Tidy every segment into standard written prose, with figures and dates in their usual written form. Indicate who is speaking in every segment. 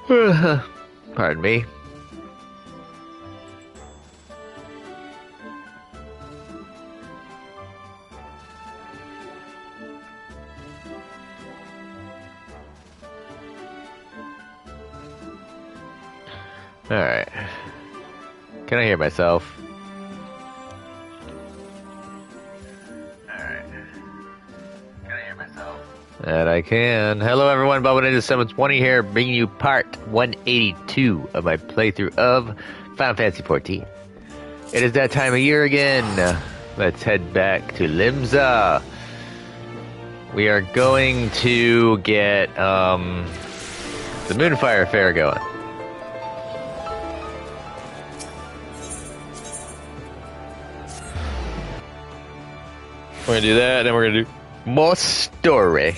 Speaker 1: Pardon me. Alright. Can I hear myself? Alright. Can I hear myself? That I can. Hello everyone, Bubba9720 here, bringing you part 182 of my playthrough of Final Fantasy XIV. It is that time of year again. Let's head back to Limsa. We are going to get the Moonfire Fair going. We're gonna do that, then we're gonna do more story.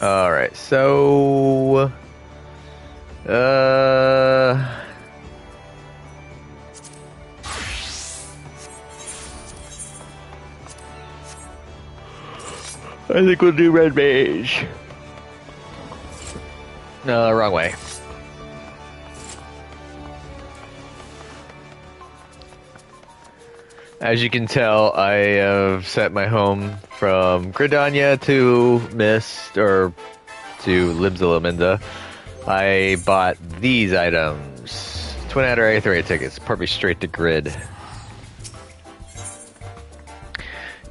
Speaker 1: Alright, so... I think we'll do Red Mage. No, wrong way. As you can tell, I have set my home from Gridania to Mist, or to Limsa. I bought these items. Twin Adder A3 tickets, put me straight to Grid.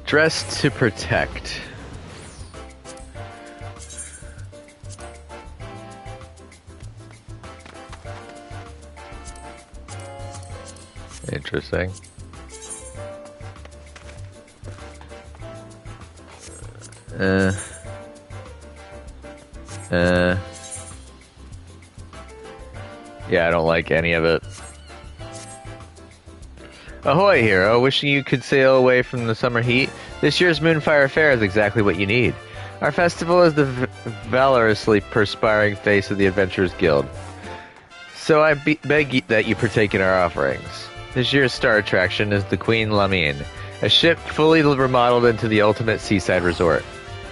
Speaker 1: Dressed to protect. Interesting. Yeah, I don't like any of it. Ahoy, hero. Wishing you could sail away from the summer heat. This year's Moonfire Fair is exactly what you need. Our festival is the valorously perspiring face of the Adventurers Guild. So I beg that you partake in our offerings. This year's star attraction is the Queen Lamine, a ship fully remodeled into the ultimate seaside resort.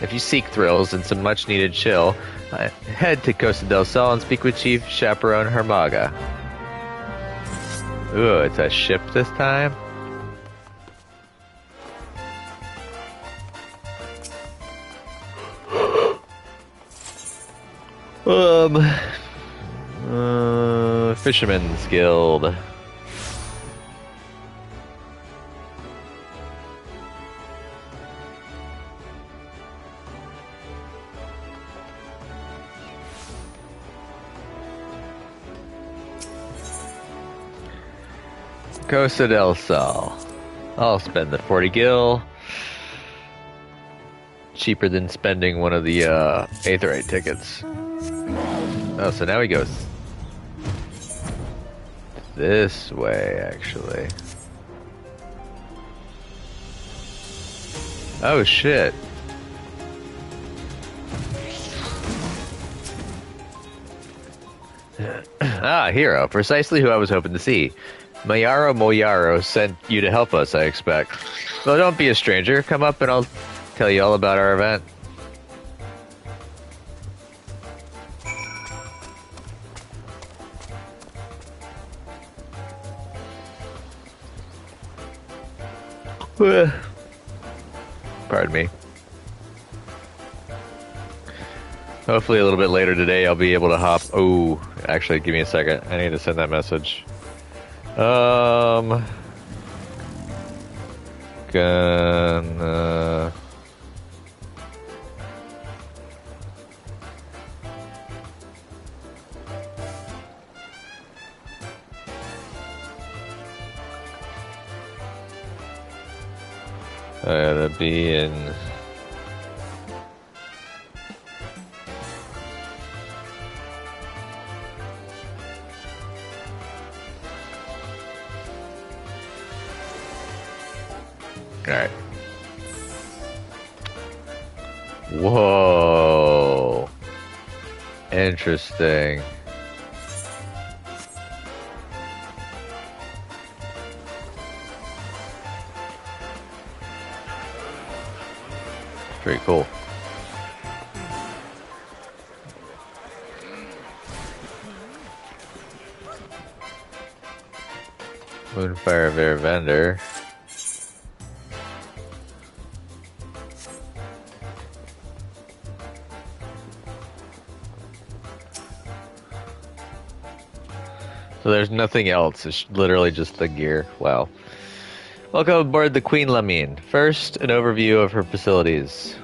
Speaker 1: If you seek thrills and some much-needed chill, head to Costa del Sol and speak with Chief Chaperone Hermaga. Ooh, it's a ship this time? Fisherman's Guild. Costa del Sol. I'll spend the 40 gil. Cheaper than spending one of the Aetherite tickets. Oh, so now he goes this way, actually. Oh, shit. Ah, hero. Precisely who I was hoping to see. Mayaro Moyaro sent you to help us, I expect. Well, don't be a stranger. Come up and I'll tell you all about our event. Pardon me. Hopefully a little bit later today I'll be able to hop... Oh, actually, give me a second. I need to send that message. Gonna... I gotta be in... Alright. Whoa. Interesting. Pretty cool. Moonfire Fair vendor. So there's nothing else. It's literally just the gear. Wow. Welcome aboard the Queen Lamine. First, an overview of her facilities.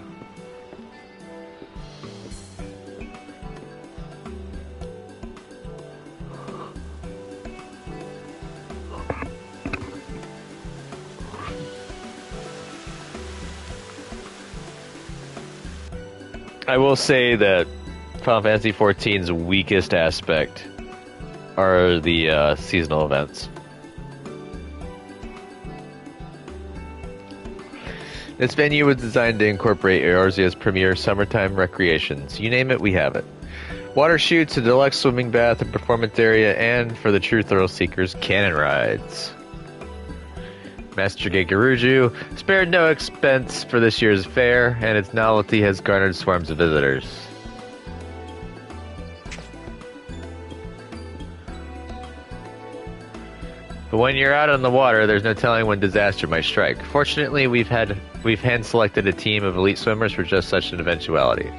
Speaker 1: I will say that Final Fantasy XIV's weakest aspect are the seasonal events. This venue was designed to incorporate Eorzea's premier summertime recreations. You name it, we have it. Water chutes, a deluxe swimming bath, a performance area, and, for the true thrill seekers, cannon rides. Master Gegaruju spared no expense for this year's fair, and its novelty has garnered swarms of visitors. But when you're out on the water, there's no telling when disaster might strike. Fortunately, we've hand-selected a team of elite swimmers for just such an eventuality.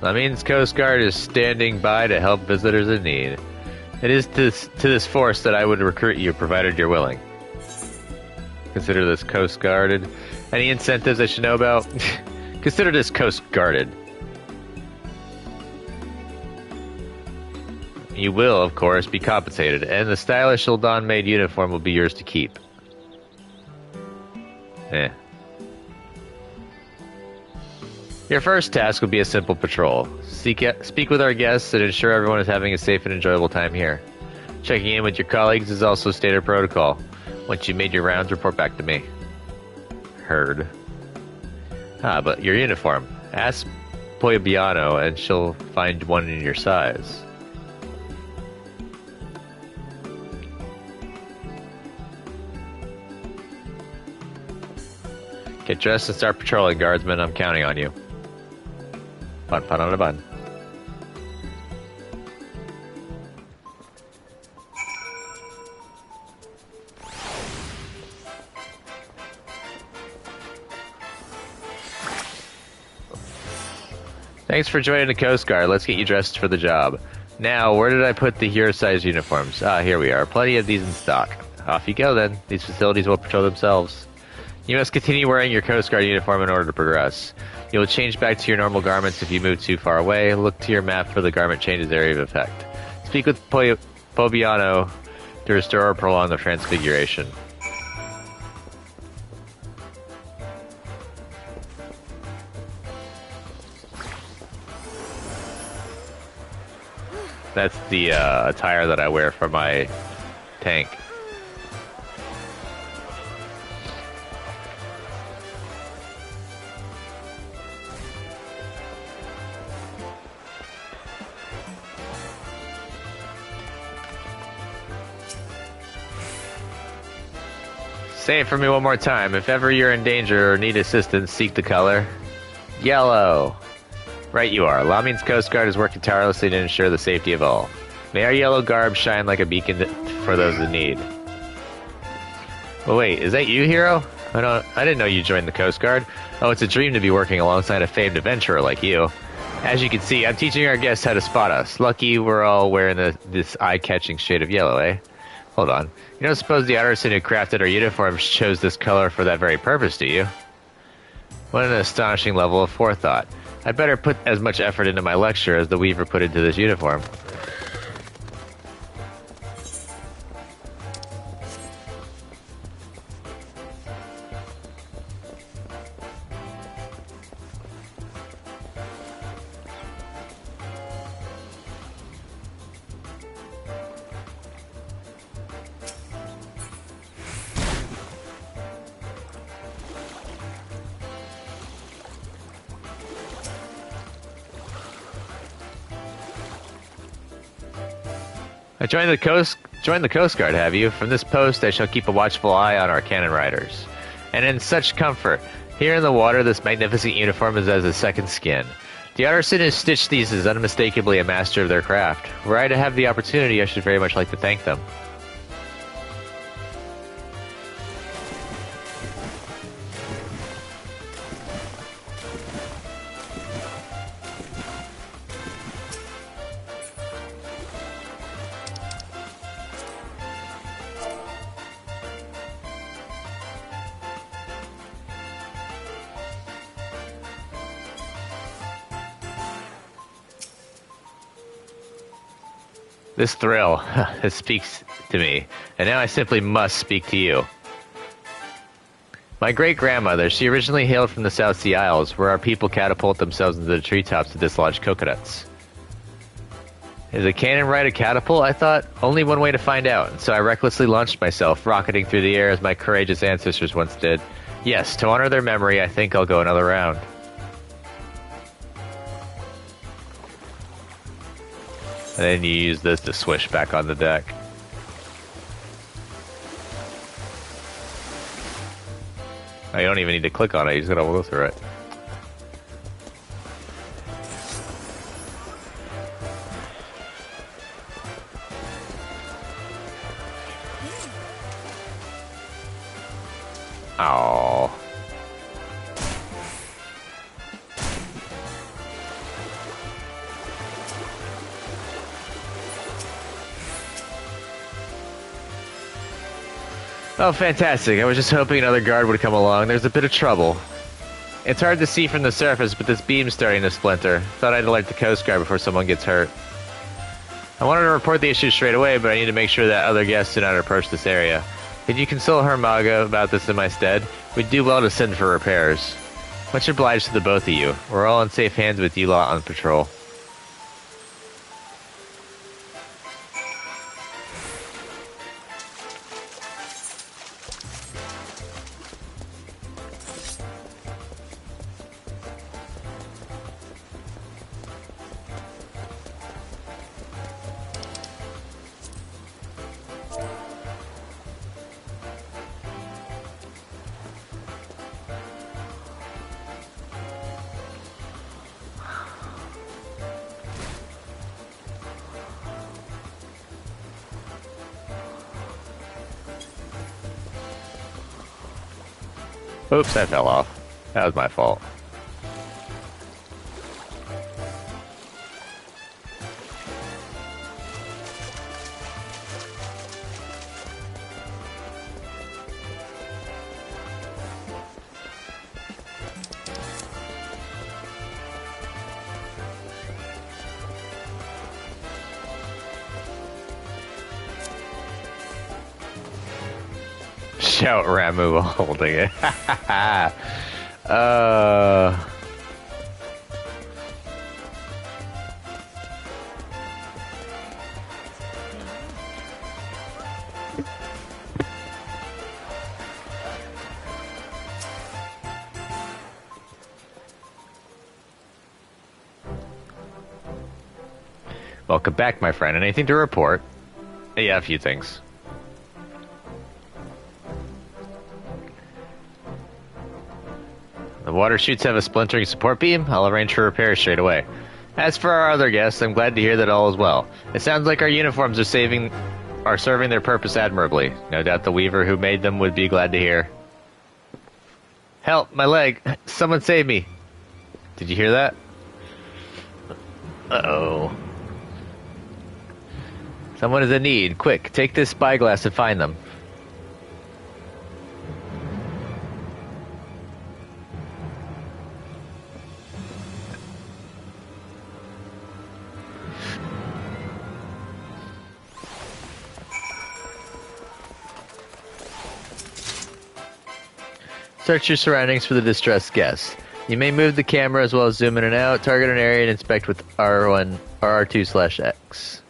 Speaker 1: Lamine's Coast Guard is standing by to help visitors in need. It is to this force that I would recruit you, provided you're willing. Consider this coast guarded. Any incentives I should know about? Consider this coast guarded. You will, of course, be compensated, and the stylish Ul'Dan-made uniform will be yours to keep. Your first task will be a simple patrol. Speak with our guests and ensure everyone is having a safe and enjoyable time here. Checking in with your colleagues is also standard protocol. Once you've made your rounds, report back to me. Heard. But your uniform. Ask Poyabiano and she'll find one in your size. Get dressed and start patrolling, guardsmen. I'm counting on you. Fun on a bun. Thanks for joining the Coast Guard. Let's get you dressed for the job. Now, where did I put the hero-sized uniforms? Here we are. Plenty of these in stock. Off you go, then. These facilities will patrol themselves. You must continue wearing your Coast Guard uniform in order to progress. You will change back to your normal garments if you move too far away. Look to your map for the garment changes area of effect. Speak with Pobiano to restore or prolong the transfiguration. That's the attire that I wear for my tank. Say it for me one more time. If ever you're in danger or need assistance, seek the color yellow. Right you are. Lamine's Coast Guard is working tirelessly to ensure the safety of all. May our yellow garb shine like a beacon for those in need. Well, wait, is that you, Hero? I didn't know you joined the Coast Guard. Oh, it's a dream to be working alongside a famed adventurer like you. As you can see, I'm teaching our guests how to spot us. Lucky we're all wearing this eye-catching shade of yellow, eh? Hold on. You don't suppose the artisan who crafted our uniforms chose this color for that very purpose, do you? What an astonishing level of forethought. I'd better put as much effort into my lecture as the weaver put into this uniform. I joined the Coast Guard, have you? From this post, I shall keep a watchful eye on our cannon riders. And in such comfort, here in the water, this magnificent uniform is as a second skin. The artisan who stitched these is unmistakably a master of their craft. Were I to have the opportunity, I should very much like to thank them. This thrill, it speaks to me, and now I simply must speak to you. My great-grandmother, she originally hailed from the South Sea Isles, where our people catapult themselves into the treetops to dislodge coconuts. Is a cannon right a catapult? I thought. Only one way to find out, so I recklessly launched myself, rocketing through the air as my courageous ancestors once did. Yes, to honor their memory, I think I'll go another round. And then you use this to swish back on the deck. Oh, you don't even need to click on it, you just gotta go through it. Oh. Oh, fantastic. I was just hoping another guard would come along. There's a bit of trouble. It's hard to see from the surface, but this beam's starting to splinter. Thought I'd alert the Coast Guard before someone gets hurt. I wanted to report the issue straight away, but I need to make sure that other guests do not approach this area. Could you consult Hermaga about this in my stead? We'd do well to send for repairs. Much obliged to the both of you. We're all in safe hands with you lot on patrol. Oops, that fell off. That was my fault. Shout Ramu while holding it. Welcome back, my friend. Anything to report? Yeah, a few things. The water chutes have a splintering support beam. I'll arrange for repairs straight away. As for our other guests, I'm glad to hear that all is well. It sounds like our uniforms are serving their purpose admirably. No doubt the weaver who made them would be glad to hear. Help, my leg. Someone save me. Did you hear that? Uh-oh. Someone is in need. Quick, take this spyglass and find them. Search your surroundings for the distressed guests. You may move the camera as well as zoom in and out, target an area, and inspect with R1 or R2/X.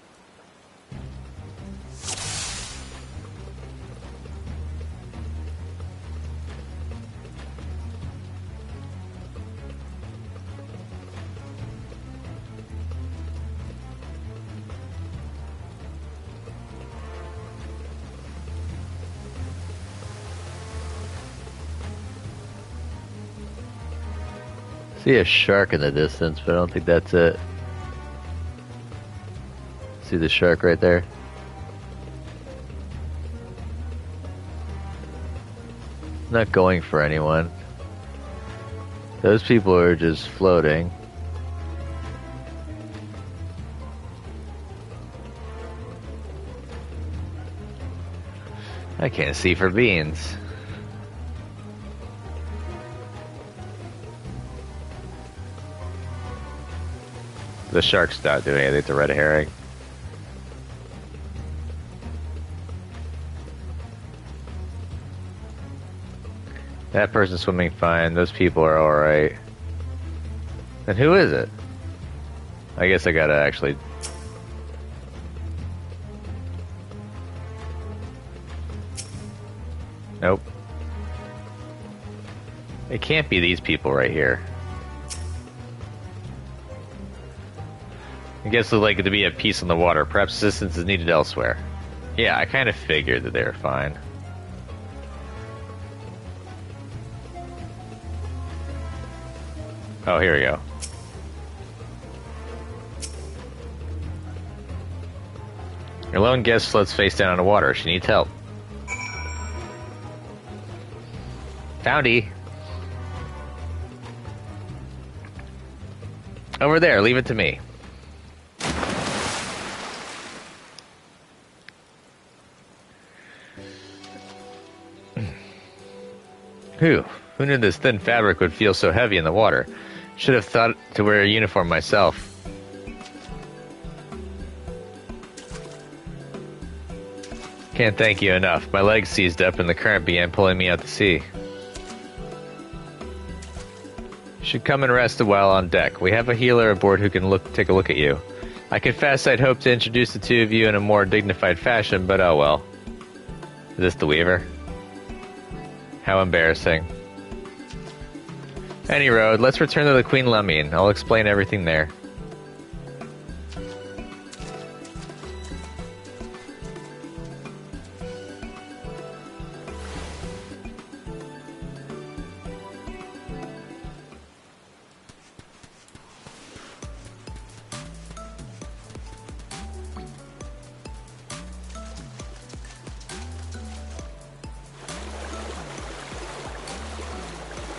Speaker 1: See a shark in the distance, but I don't think that's it. See the shark right there? Not going for anyone. Those people are just floating. I can't see for beans. The shark's not doing anything to red herring. That person's swimming fine. Those people are alright. Then who is it? I guess I gotta actually... Nope. It can't be these people right here. I guess it's like to be at peace on the water. Perhaps assistance is needed elsewhere. Yeah, I kind of figured that they were fine. Oh, here we go. Your lone guest floats face down on the water. She needs help. Foundy. Over there, leave it to me. Who knew this thin fabric would feel so heavy in the water? Should have thought to wear a uniform myself. Can't thank you enough. My legs seized up and the current began pulling me out to sea. You should come and rest a while on deck. We have a healer aboard who can take a look at you. I confess I'd hoped to introduce the two of you in a more dignified fashion, but oh well. Is this the Weaver? How embarrassing. Any road, let's return to the Queen Lemmian. I'll explain everything there.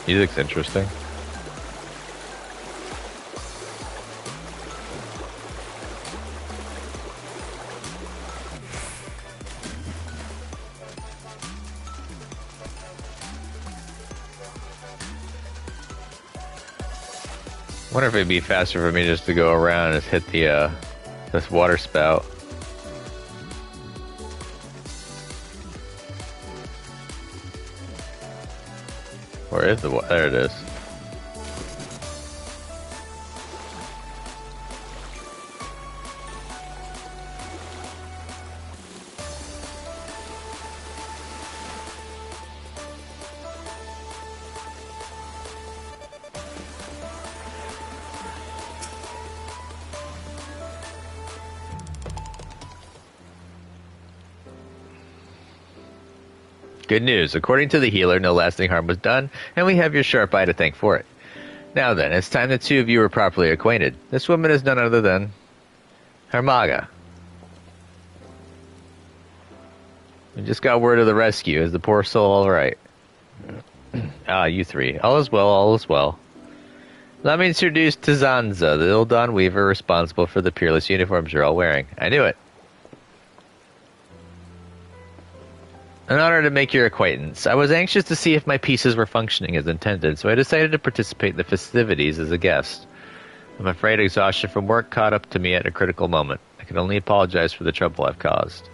Speaker 1: Music's interesting. Wonder if it'd be faster for me just to go around and just hit the this water spout. Where is the water? There it is. Good news. According to the healer, no lasting harm was done, and we have your sharp eye to thank for it. Now then, it's time the two of you were properly acquainted. This woman is none other than Hermaga. We just got word of the rescue. Is the poor soul all right? Ah, you three. All is well, all is well. Let me introduce Tizanza, the ill-dawn weaver responsible for the peerless uniforms you're all wearing. I knew it. An honor to make your acquaintance. I was anxious to see if my pieces were functioning as intended, so I decided to participate in the festivities as a guest. I'm afraid exhaustion from work caught up to me at a critical moment. I can only apologize for the trouble I've caused.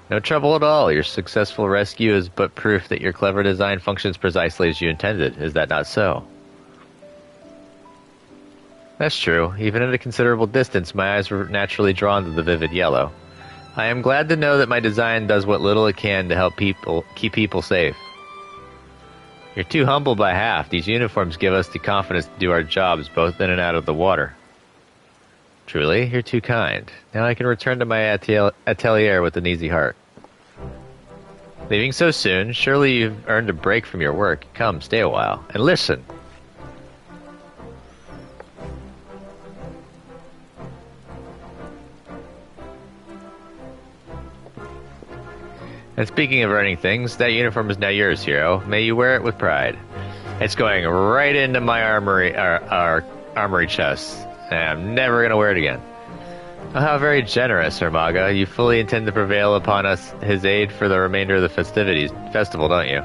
Speaker 1: No trouble at all. Your successful rescue is but proof that your clever design functions precisely as you intended. Is that not so? That's true. Even at a considerable distance, my eyes were naturally drawn to the vivid yellow. I am glad to know that my design does what little it can to help keep people safe. You're too humble by half. These uniforms give us the confidence to do our jobs both in and out of the water. Truly, you're too kind. Now I can return to my atelier with an easy heart. Leaving so soon, surely you've earned a break from your work. Come, stay a while, and listen. And speaking of earning things, that uniform is now yours, hero. May you wear it with pride. It's going right into my armory, our armory chest, and I'm never gonna wear it again. Oh, how very generous, Hermaga. You fully intend to prevail upon his aid for the remainder of the festival, don't you?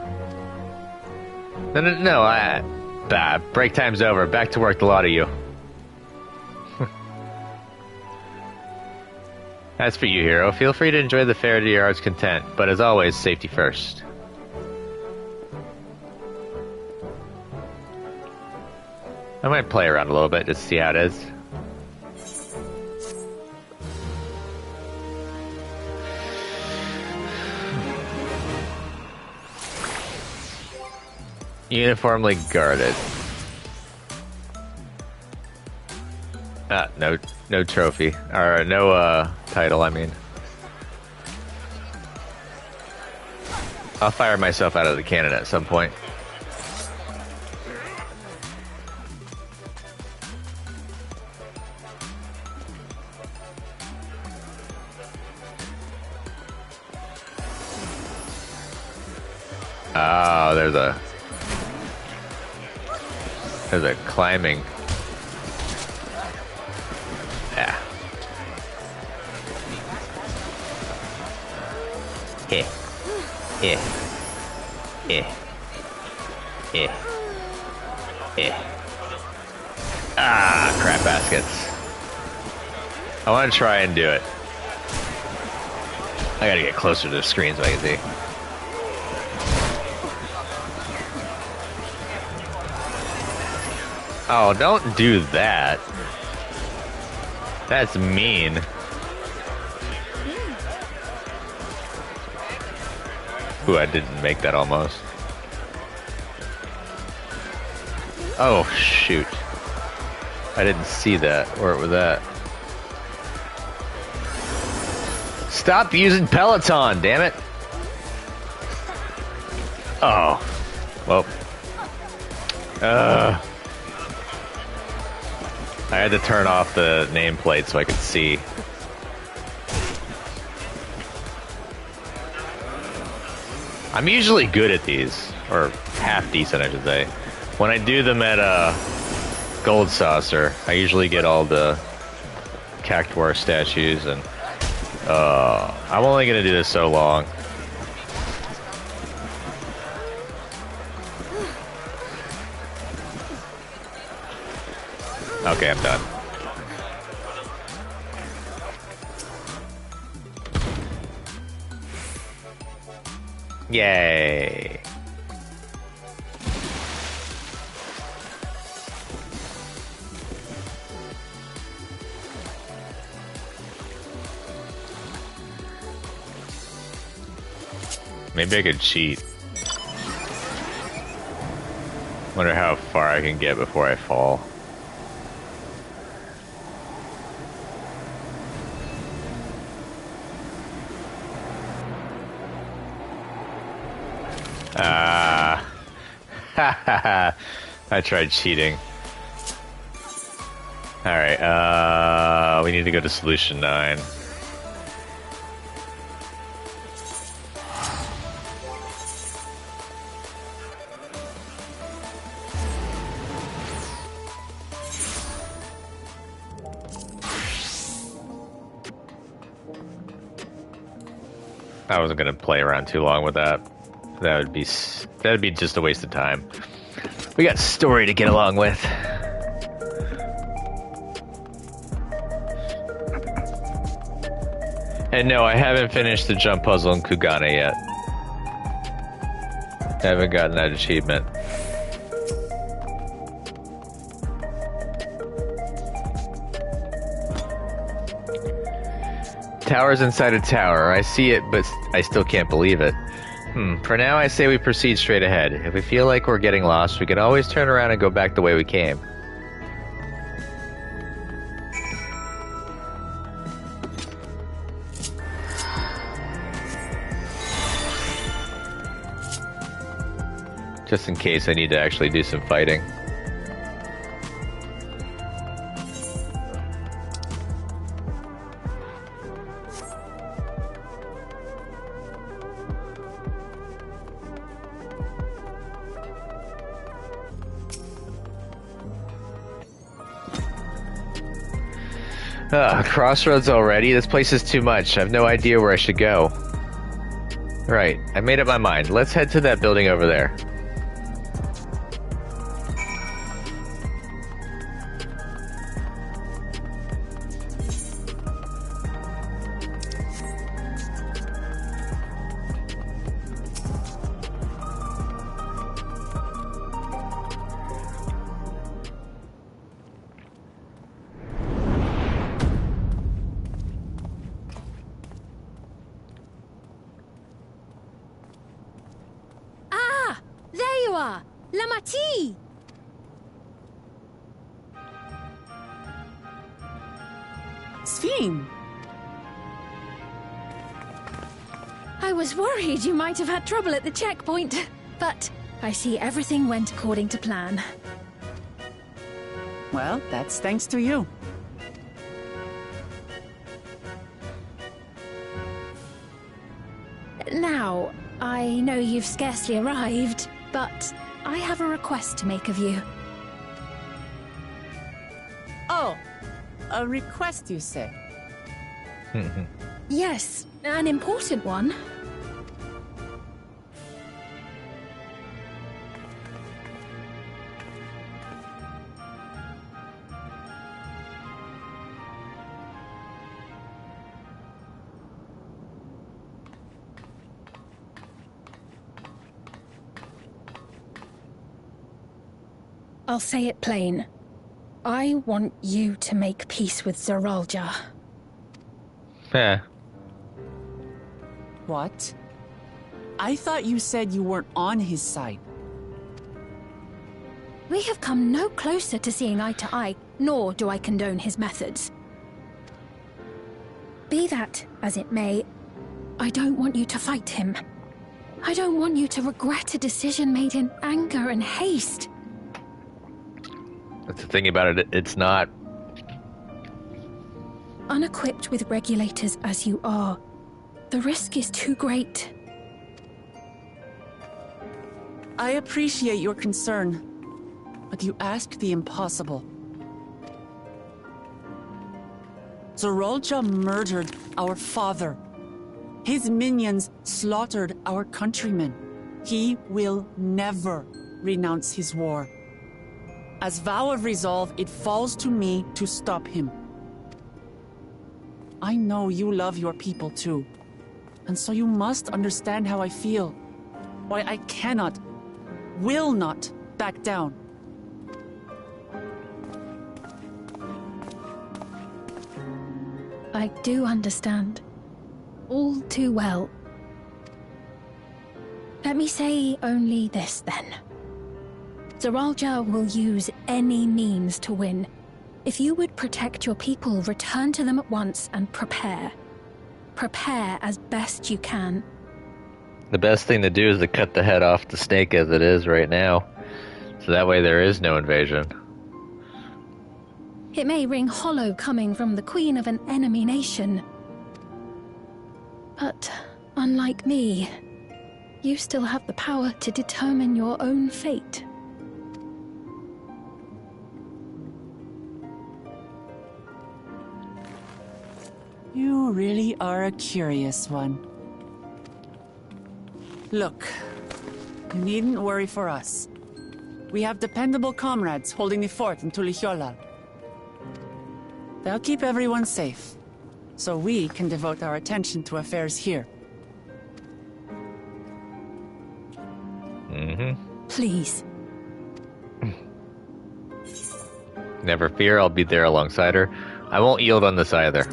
Speaker 1: No, break time's over. Back to work, the lot of you. As for you, hero, feel free to enjoy the fair to your heart's content, but as always, safety first. I might play around a little bit just to see how it is. Uniformly guarded. No trophy. Or no title, I mean. I'll fire myself out of the cannon at some point. Oh, there's a climbing. Yeah. Yeah. Yeah. Yeah. Yeah. Yeah. Ah, crap baskets. I want to try and do it. I gotta get closer to the screen so I can see. Oh, don't do that. That's mean. Ooh, I didn't make that almost. Oh, shoot. I didn't see that, where it was at. Stop using Peloton, damn it. Oh. Well. I had to turn off the nameplate so I could see. I'm usually good at these, or half decent, I should say. When I do them at Gold Saucer, I usually get all the Cactuar statues, and I'm only gonna do this so long. Okay, I'm done. Yay. Maybe I could cheat. Wonder how far I can get before I fall. I tried cheating. Alright, we need to go to solution 9. I wasn't gonna play around too long with that. That would be just a waste of time. We got story to get along with. And no, I haven't finished the jump puzzle in Kugane yet. I haven't gotten that achievement. Tower's inside a tower. I see it, but I still can't believe it. For now, I say we proceed straight ahead. If we feel like we're getting lost, we can always turn around and go back the way we came. Just in case I need to actually do some fighting. Crossroads already? This place is too much. I have no idea where I should go. Right, I made up my mind. Let's head to that building over there.
Speaker 2: Aloha! Lamati!
Speaker 3: Sphene!
Speaker 2: I was worried you might have had trouble at the checkpoint, but I see everything went according to plan.
Speaker 3: Well, that's thanks to you.
Speaker 2: Now, I know you've scarcely arrived, but I have a request to make of you.
Speaker 3: Oh, a request, you say?
Speaker 2: Yes, an important one. I'll say it plain. I want you to make peace with Zeralja.
Speaker 1: Yeah.
Speaker 3: What? I thought you said you weren't on his side.
Speaker 2: We have come no closer to seeing eye to eye, nor do I condone his methods. Be that as it may, I don't want you to fight him. I don't want you to regret a decision made in anger and haste.
Speaker 1: That's the thing about it, it's not.
Speaker 2: Unequipped with regulators as you are, the risk is too great.
Speaker 3: I appreciate your concern, but you asked the impossible. Zeralja murdered our father. His minions slaughtered our countrymen. He will never renounce his war. As vow of resolve, it falls to me to stop him. I know you love your people too, and so you must understand how I feel. Why I cannot, will not back down.
Speaker 2: I do understand. All too well. Let me say only this then. Zeralja will use any means to win. If you would protect your people, return to them at once and prepare. Prepare as best you can.
Speaker 1: The best thing to do is to cut the head off the snake as it is right now. So that way there is no invasion.
Speaker 2: It may ring hollow coming from the queen of an enemy nation. But, unlike me, you still have the power to determine your own fate.
Speaker 3: You really are a curious one. Look, you needn't worry for us. We have dependable comrades holding the fort in Tulihyolal. They'll keep everyone safe, so we can devote our attention to affairs here.
Speaker 2: Please.
Speaker 1: Never fear, I'll be there alongside her. I won't yield on this either.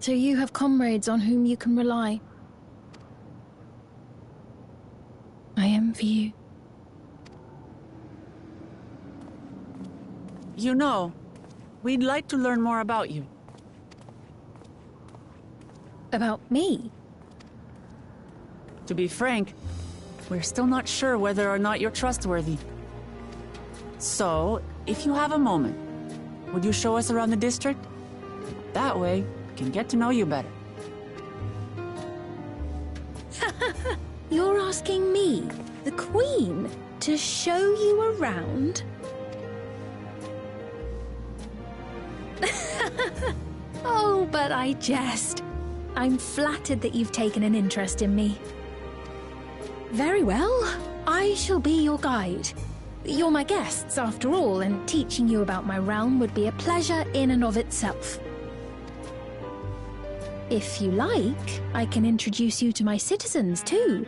Speaker 2: So you have comrades on whom you can rely. I envy you.
Speaker 3: You know, we'd like to learn more about you.
Speaker 2: About me?
Speaker 3: To be frank, we're still not sure whether or not you're trustworthy. So, if you have a moment, would you show us around the district? That way, we can get to know you better.
Speaker 2: You're asking me, the Queen, to show you around? Oh, but I jest. I'm flattered that you've taken an interest in me. Very well, I shall be your guide. You're my guests, after all, and teaching you about my realm would be a pleasure in and of itself. If you like, I can introduce you to my citizens, too.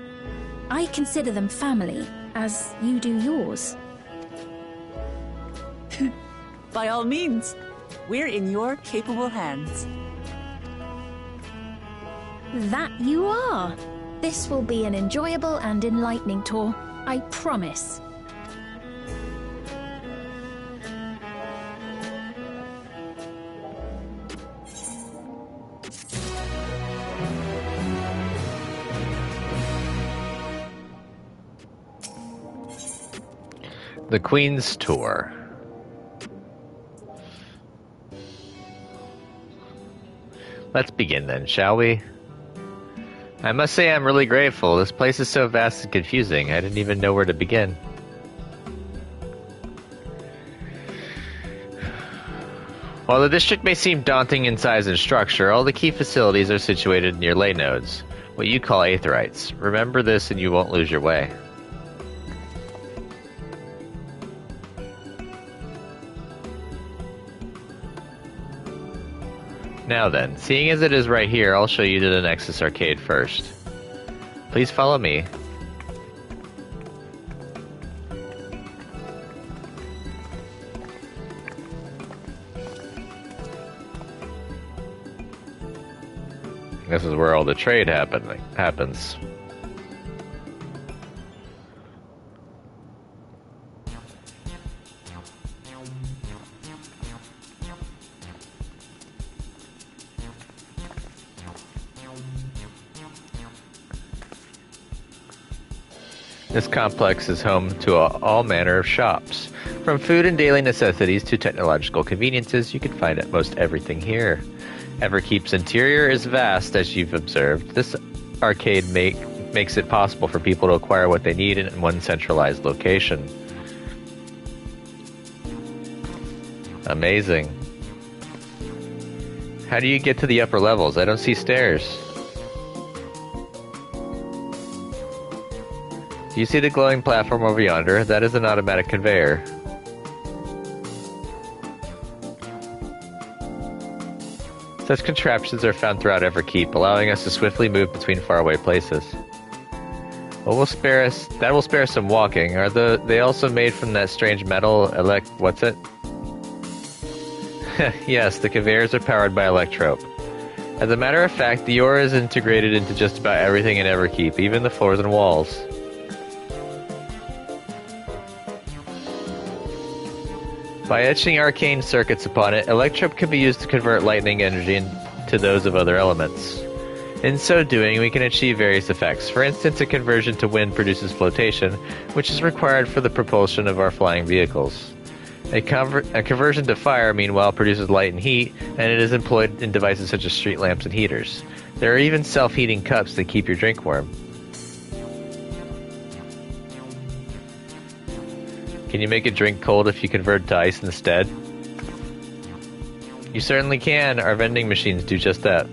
Speaker 2: I consider them family, as you do yours.
Speaker 3: By all means, we're in your capable hands.
Speaker 2: That you are. This will be an enjoyable and enlightening tour, I promise.
Speaker 1: The Queen's Tour. Let's begin then, shall we? I must say I'm really grateful. This place is so vast and confusing, I didn't even know where to begin. While the district may seem daunting in size and structure, all the key facilities are situated near ley nodes, what you call aetherites. Remember this and you won't lose your way. Now then, seeing as it is right here, I'll show you to the Nexus Arcade first. Please follow me. This is where all the trade happens. This complex is home to all manner of shops. From food and daily necessities to technological conveniences, you can find most everything here. Everkeep's interior is vast, as you've observed. This arcade makes it possible for people to acquire what they need in one centralized location. Amazing. How do you get to the upper levels? I don't see stairs. Do you see the glowing platform over yonder? That is an automatic conveyor. Such contraptions are found throughout Everkeep, allowing us to swiftly move between faraway places. That will spare us some walking. Are they also made from that strange metal what's it? Yes, the conveyors are powered by electrope. As a matter of fact, the ore is integrated into just about everything in Everkeep, even the floors and walls. By etching arcane circuits upon it, electrope can be used to convert lightning energy into those of other elements. In so doing, we can achieve various effects. For instance, a conversion to wind produces flotation, which is required for the propulsion of our flying vehicles. A conversion to fire, meanwhile, produces light and heat, and it is employed in devices such as street lamps and heaters. There are even self-heating cups that keep your drink warm. Can you make a drink cold if you convert to ice instead? You certainly can. Our vending machines do just that.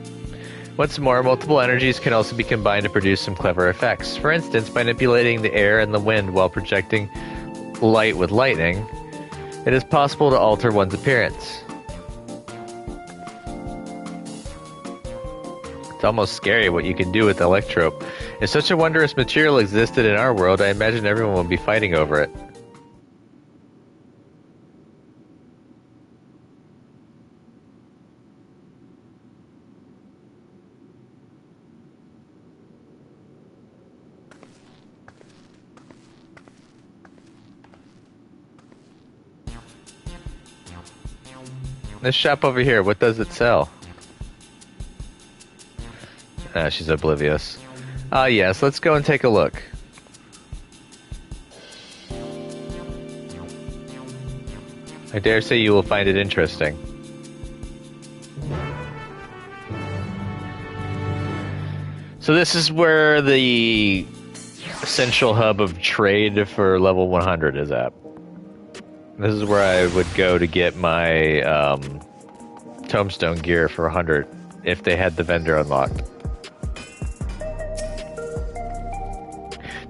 Speaker 1: What's more, multiple energies can also be combined to produce some clever effects. For instance, by manipulating the air and the wind while projecting light with lightning, it is possible to alter one's appearance. It's almost scary what you can do with electrope. If such a wondrous material existed in our world, I imagine everyone would be fighting over it. This shop over here, what does it sell? She's oblivious. Ah, yes, let's go and take a look. I dare say you will find it interesting. So this is where the central hub of trade for level 100 is at. This is where I would go to get my tombstone gear for 100 if they had the vendor unlocked.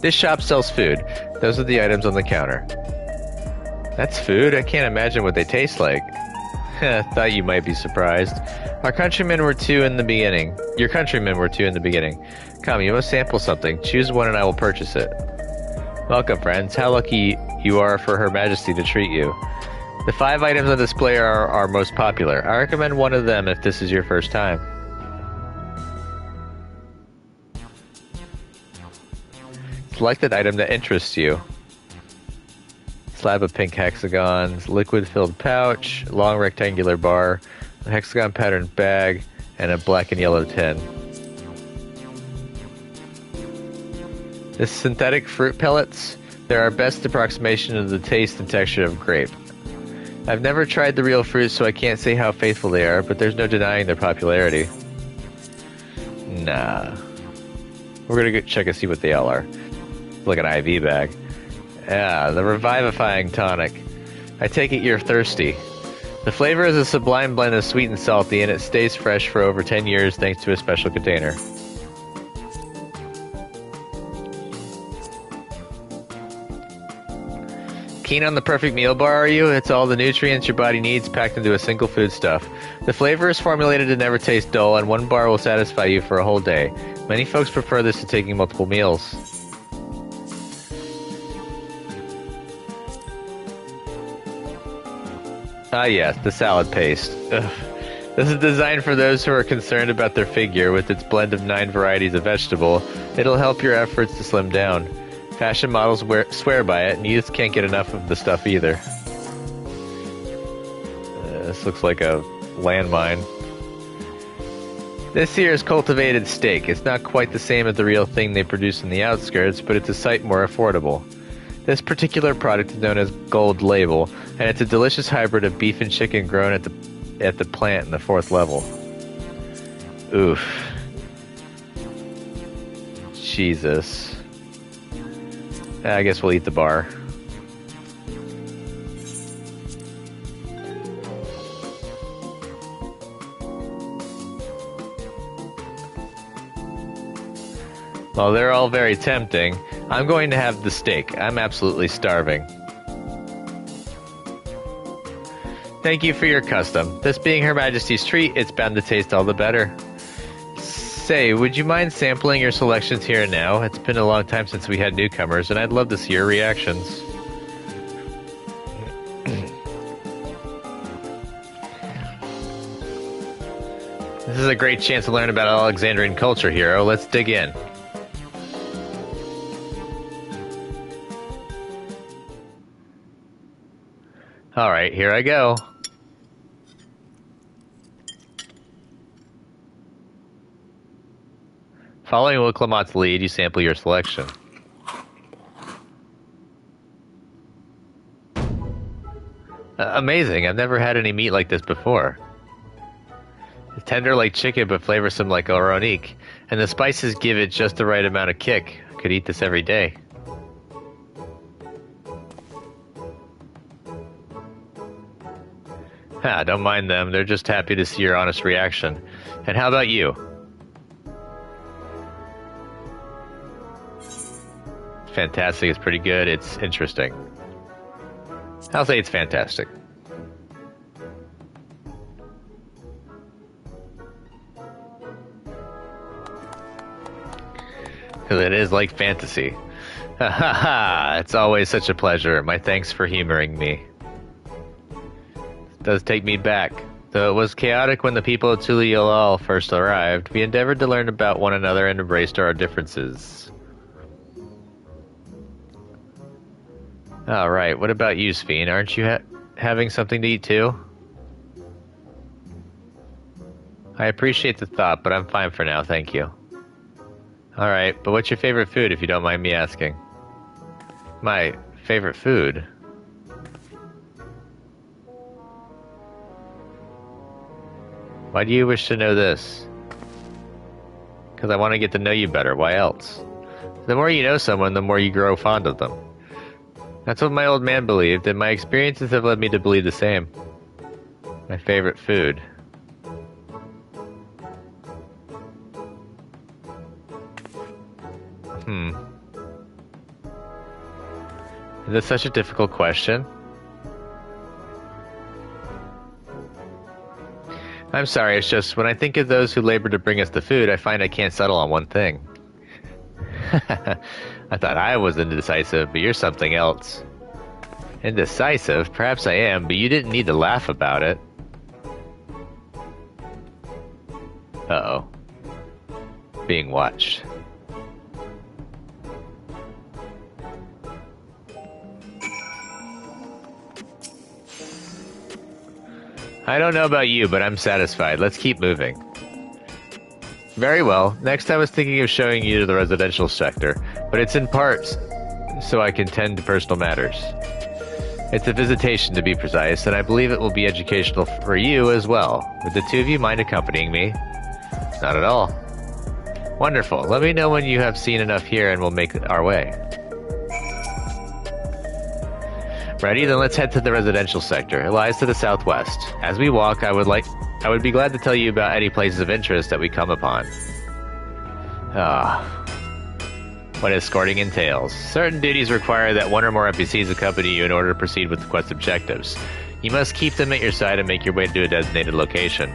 Speaker 1: This shop sells food. Those are the items on the counter. That's food? I can't imagine what they taste like. Thought you might be surprised. Our countrymen were two in the beginning. Your countrymen were two in the beginning. Come, you must sample something. Choose one and I will purchase it. Welcome, friends. How lucky you are for Her Majesty to treat you. The 5 items on display are our most popular. I recommend one of them if this is your first time. Select an item that interests you. Slab of pink hexagons, liquid-filled pouch, long rectangular bar, a hexagon patterned bag, and a black and yellow tin. This synthetic fruit pellets, they're our best approximation of the taste and texture of grape. I've never tried the real fruit, so I can't say how faithful they are, but there's no denying their popularity. Nah. We're gonna go check and see what they all are. Like an IV bag. Yeah, the revivifying tonic. I take it you're thirsty. The flavor is a sublime blend of sweet and salty, and it stays fresh for over 10 years thanks to a special container. Keen on the perfect meal bar, are you? It's all the nutrients your body needs packed into a single foodstuff. The flavor is formulated to never taste dull, and one bar will satisfy you for a whole day. Many folks prefer this to taking multiple meals. Ah yes, the salad paste. Ugh. This is designed for those who are concerned about their figure. With its blend of 9 varieties of vegetable, it'll help your efforts to slim down. Fashion models swear by it, and youths can't get enough of the stuff either. This looks like a landmine. This here is cultivated steak. It's not quite the same as the real thing they produce in the outskirts, but it's a sight more affordable. This particular product is known as Gold Label, and it's a delicious hybrid of beef and chicken grown at the plant in the 4th level. Oof. Jesus. I guess we'll eat the bar. Well, they're all very tempting. I'm going to have the steak. I'm absolutely starving. Thank you for your custom. This being Her Majesty's treat, it's bound to taste all the better. Say, would you mind sampling your selections here and now? It's been a long time since we had newcomers, and I'd love to see your reactions. This is a great chance to learn about Alexandrian culture, hero. Let's dig in. Alright, here I go. Following Will Clement's lead, you sample your selection. Amazing, I've never had any meat like this before. It's tender like chicken, but flavorsome like Oronique. And the spices give it just the right amount of kick. I could eat this every day. Don't mind them, they're just happy to see your honest reaction. And how about you? Fantastic, it's pretty good, it's interesting. I'll say it's fantastic. Because it is like fantasy. Ha ha ha! It's always such a pleasure. My thanks for humoring me. It does take me back. Though it was chaotic when the people of Tuliolal first arrived, we endeavored to learn about one another and embraced our differences. Alright, what about you, Sphene? Aren't you having something to eat too? I appreciate the thought, but I'm fine for now, thank you. Alright, but what's your favorite food, if you don't mind me asking? My favorite food? Why do you wish to know this? Because I want to get to know you better, why else? The more you know someone, the more you grow fond of them. That's what my old man believed, and my experiences have led me to believe the same. My favorite food. Is this such a difficult question? I'm sorry, it's just when I think of those who labor to bring us the food, I find I can't settle on one thing. I thought I was indecisive, but you're something else. Indecisive? Perhaps I am, but you didn't need to laugh about it. Uh-oh. Being watched. I don't know about you, but I'm satisfied. Let's keep moving. Very well. Next, I was thinking of showing you to the residential sector, but it's in parts so I can tend to personal matters. It's a visitation, to be precise, and I believe it will be educational for you as well. Would the two of you mind accompanying me? Not at all. Wonderful. Let me know when you have seen enough here and we'll make our way. Ready? Then let's head to the residential sector. It lies to the southwest. As we walk, I would be glad to tell you about any places of interest that we come upon. What escorting entails. Certain duties require that one or more NPCs accompany you in order to proceed with the quest objectives. You must keep them at your side and make your way to a designated location.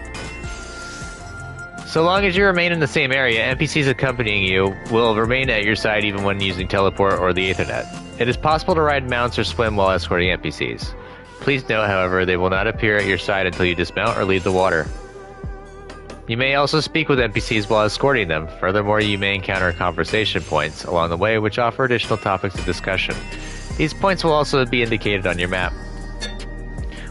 Speaker 1: So long as you remain in the same area, NPCs accompanying you will remain at your side even when using teleport or the Ethernet. It is possible to ride mounts or swim while escorting NPCs. Please note, however, they will not appear at your side until you dismount or leave the water. You may also speak with NPCs while escorting them. Furthermore, you may encounter conversation points along the way which offer additional topics of discussion. These points will also be indicated on your map.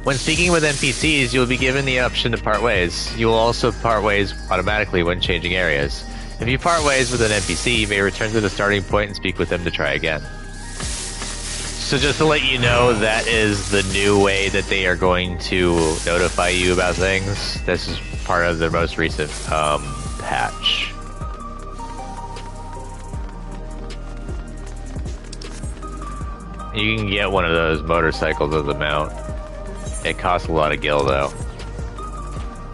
Speaker 1: When speaking with NPCs, you will be given the option to part ways. You will also part ways automatically when changing areas. If you part ways with an NPC, you may return to the starting point and speak with them to try again. So just to let you know, that is the new way that they are going to notify you about things. This is part of their most recent patch. You can get one of those motorcycles as a mount. It costs a lot of gil, though.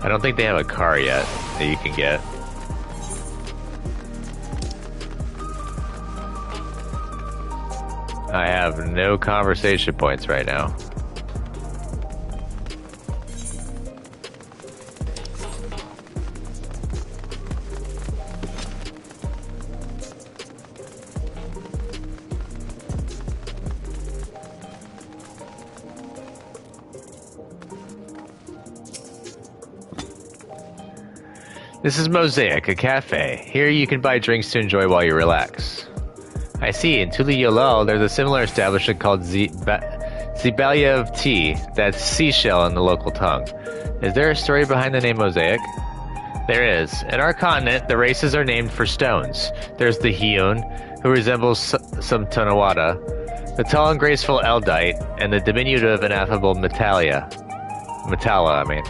Speaker 1: I don't think they have a car yet that you can get. I have no conversation points right now. This is Mosaic, a cafe. Here you can buy drinks to enjoy while you relax. I see, in Tuli Yolal, there's a similar establishment called Zibalia of Tea. That's seashell in the local tongue. Is there a story behind the name Mosaic? There is. In our continent, the races are named for stones. There's the Hyun, who resembles some Tonawada, the tall and graceful Eldite, and the diminutive and affable Metalla, I mean.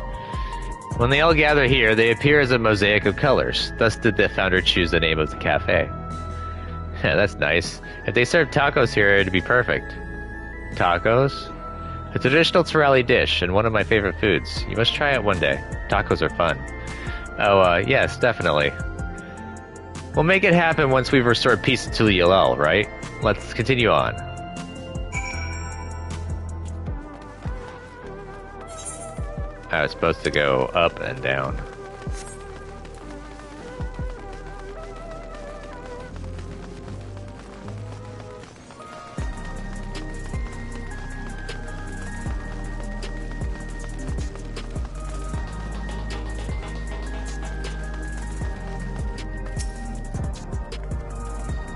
Speaker 1: When they all gather here, they appear as a mosaic of colors. Thus did the founder choose the name of the cafe. Yeah, that's nice. If they serve tacos here, it'd be perfect. Tacos? A traditional Torali dish and one of my favorite foods. You must try it one day. Tacos are fun. Oh, yes, definitely. We'll make it happen once we've restored peace to Tuliyalel, right? Let's continue on. I was supposed to go up and down.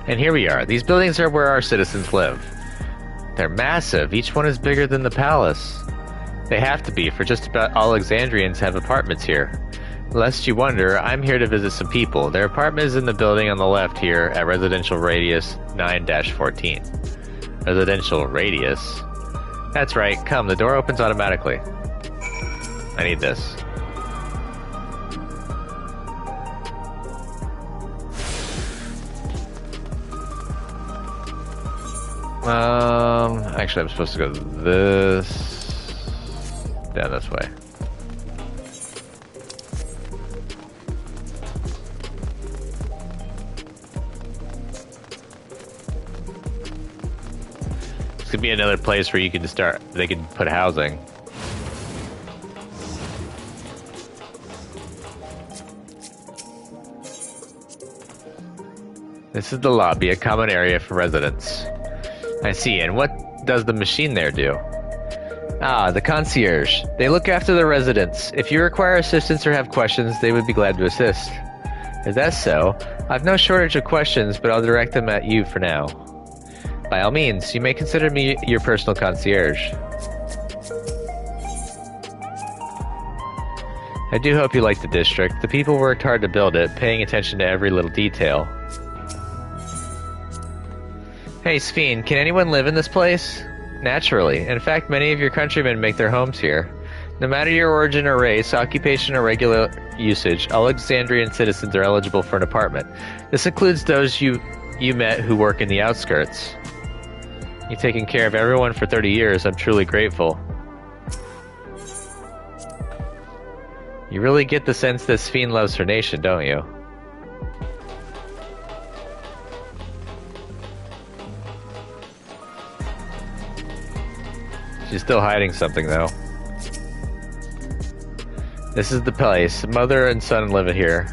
Speaker 1: And here we are. These buildings are where our citizens live. They're massive. Each one is bigger than the palace. They have to be, for just about all Alexandrians have apartments here. Lest you wonder, I'm here to visit some people. Their apartment is in the building on the left here at Residential Radius 9-14. Residential Radius? That's right. Come, the door opens automatically. I need this. Actually, I'm supposed to go down this way. This could be another place where you can they can put housing. This is the lobby, a common area for residents. I see, and what does the machine there do? Ah, the concierge. They look after the residents. If you require assistance or have questions, they would be glad to assist. If that's so, I've no shortage of questions, but I'll direct them at you for now. By all means, you may consider me your personal concierge. I do hope you like the district. The people worked hard to build it, paying attention to every little detail. Hey, Sphene, can anyone live in this place? Naturally. In fact, many of your countrymen make their homes here. No matter your origin or race, occupation or regular usage, Alexandrian citizens are eligible for an apartment. This includes those you met who work in the outskirts. You've taken care of everyone for 30 years. I'm truly grateful. You really get the sense that Sphene loves her nation, don't you? She's still hiding something, though. This is the place. Mother and son live here.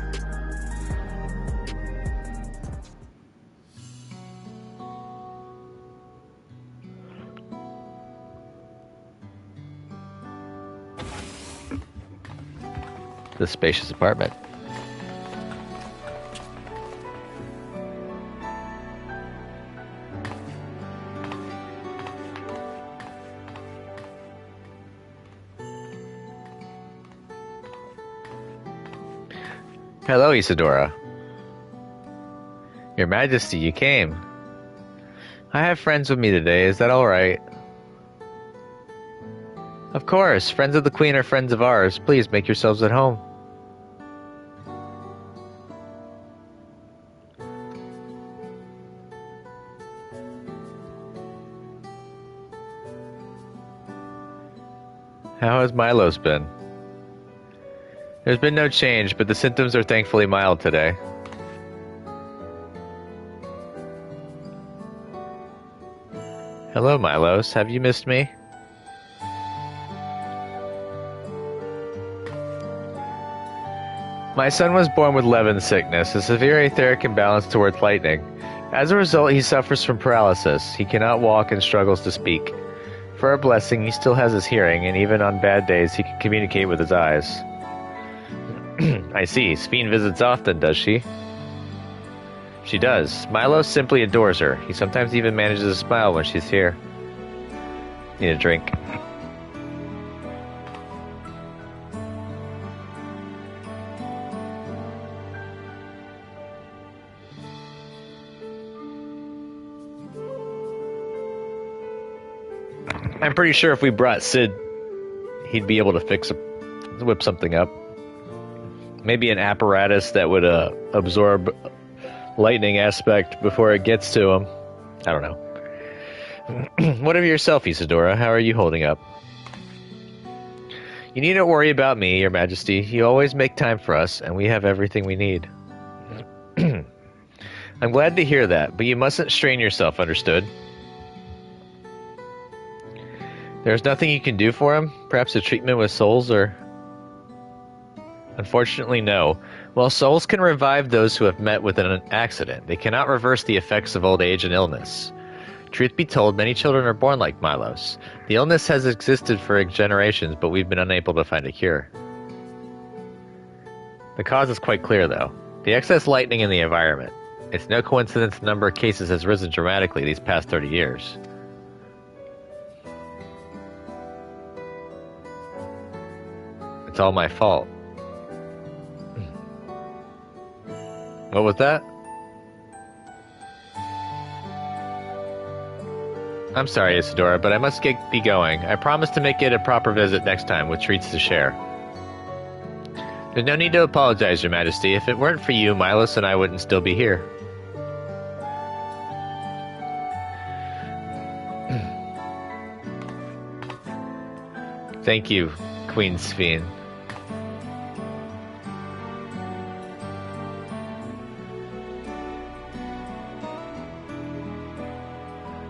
Speaker 1: The spacious apartment. Hello, Isadora. Your Majesty, you came. I have friends with me today, is that alright? Of course, friends of the Queen are friends of ours. Please make yourselves at home. How has Milos been? There's been no change, but the symptoms are thankfully mild today. Hello, Milos. Have you missed me? My son was born with Levin's sickness, a severe etheric imbalance towards lightning. As a result, he suffers from paralysis. He cannot walk and struggles to speak. For a blessing, he still has his hearing, and even on bad days, he can communicate with his eyes. I see. Sphene visits often, does she? She does. Milos simply adores her. He sometimes even manages to smile when she's here. Need a drink. I'm pretty sure if we brought Sid, he'd be able to whip something up. Maybe an apparatus that would absorb lightning aspect before it gets to him. I don't know. What of yourself, Isadora? How are you holding up? You needn't worry about me, Your Majesty. You always make time for us, and we have everything we need. I'm glad to hear that, but you mustn't strain yourself, understood? There's nothing you can do for him? Perhaps a treatment with souls, or... Unfortunately, no. While souls can revive those who have met with an accident, they cannot reverse the effects of old age and illness. Truth be told, many children are born like Milos. The illness has existed for generations, but we've been unable to find a cure. The cause is quite clear, though. The excess lightning in the environment. It's no coincidence the number of cases has risen dramatically these past 30 years. It's all my fault. What was that? I'm sorry, Isadora, but I must be going. I promise to make it a proper visit next time with treats to share. There's no need to apologize, Your Majesty. If it weren't for you, Milos and I wouldn't still be here. Thank you, Queen Sphene.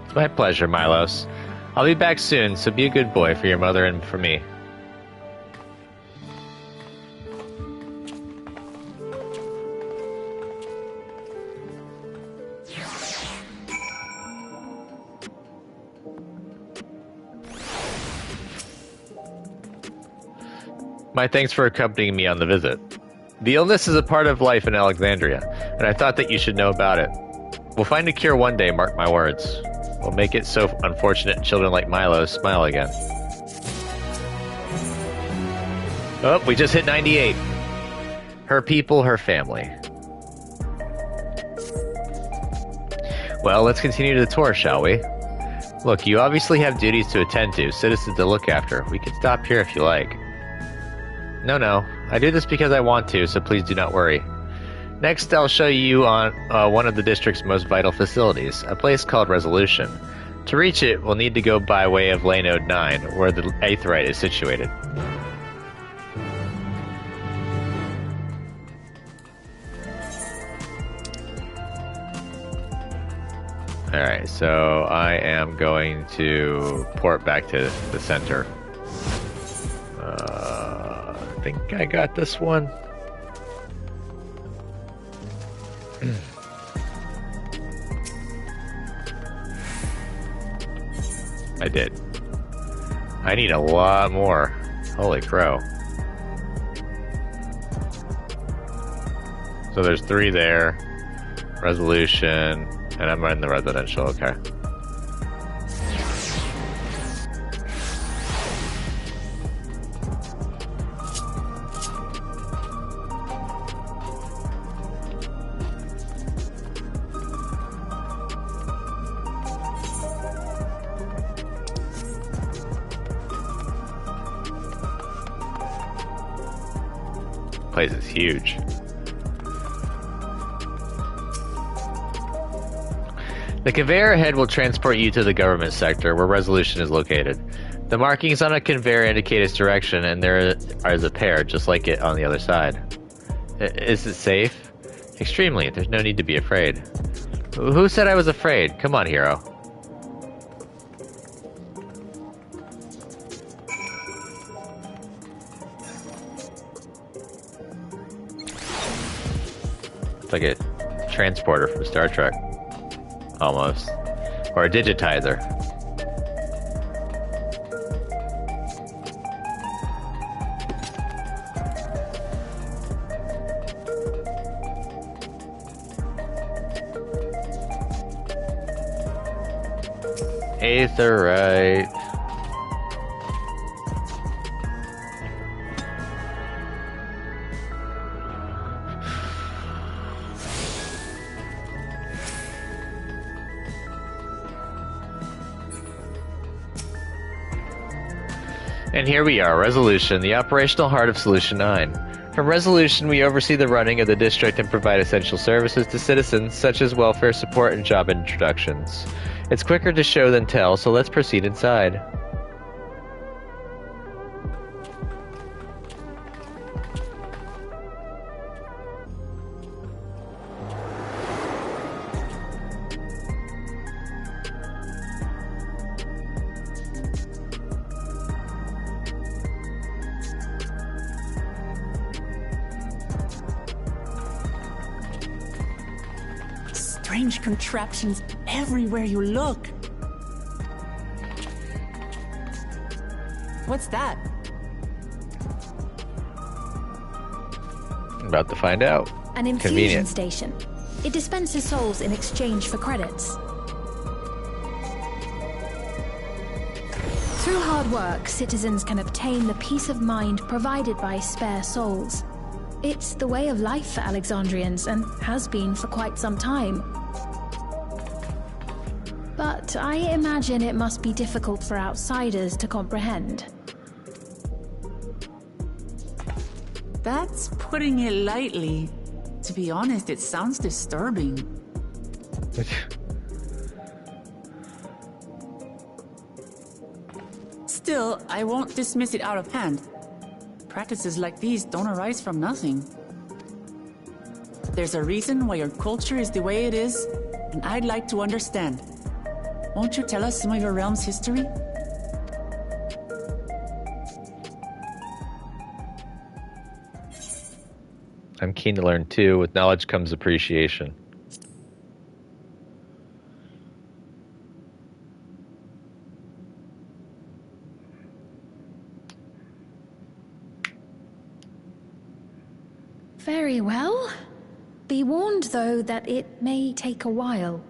Speaker 1: It's my pleasure, Milos. I'll be back soon, so be a good boy for your mother and for me. My thanks for accompanying me on the visit. The illness is a part of life in Alexandria, and I thought that you should know about it. We'll find a cure one day, mark my words. We'll make it so unfortunate children like Milos smile again. Oh, we just hit 98. Her people, her family. Well, let's continue the tour, shall we? Look, you obviously have duties to attend to, citizens to look after. We can stop here if you like. No. I do this because I want to, so please do not worry. Next, I'll show you on one of the district's most vital facilities, a place called Resolution. To reach it, we'll need to go by way of Lay Node 9, where the Aetheryte is situated. Alright, so I am going to port back to the center. I think I got this one. I did. I need a lot more. Holy crow. So there's 3 there. Resolution. And I'm in the residential, okay. Place is huge. The conveyor ahead will transport you to the government sector, where Resolution is located. The markings on a conveyor indicate its direction, and there is a pair, just like it on the other side. Is it safe? Extremely. There's no need to be afraid. Who said I was afraid? Come on, hero. It's like a transporter from Star Trek. Almost. Or a digitizer. Aetheryte. And here we are, Resolution, the operational heart of Solution 9. From Resolution, we oversee the running of the district and provide essential services to citizens, such as welfare support and job introductions. It's quicker to show than tell, so let's proceed inside.
Speaker 3: Strange contraptions everywhere you look. What's that?
Speaker 1: I'm about to find out.
Speaker 2: An infusion
Speaker 1: Convenient.
Speaker 2: station. It dispenses souls in exchange for credits. Through hard work, citizens can obtain the peace of mind provided by spare souls. It's the way of life for Alexandrians, and has been for quite some time. But I imagine it must be difficult for outsiders to comprehend.
Speaker 3: That's putting it lightly. To be honest, it sounds disturbing. Still, I won't dismiss it out of hand. Practices like these don't arise from nothing. There's a reason why your culture is the way it is, and I'd like to understand. Won't you tell us some of your realm's history?
Speaker 1: I'm keen to learn too. With knowledge comes appreciation.
Speaker 2: Very well. Be warned, though, that it may take a while.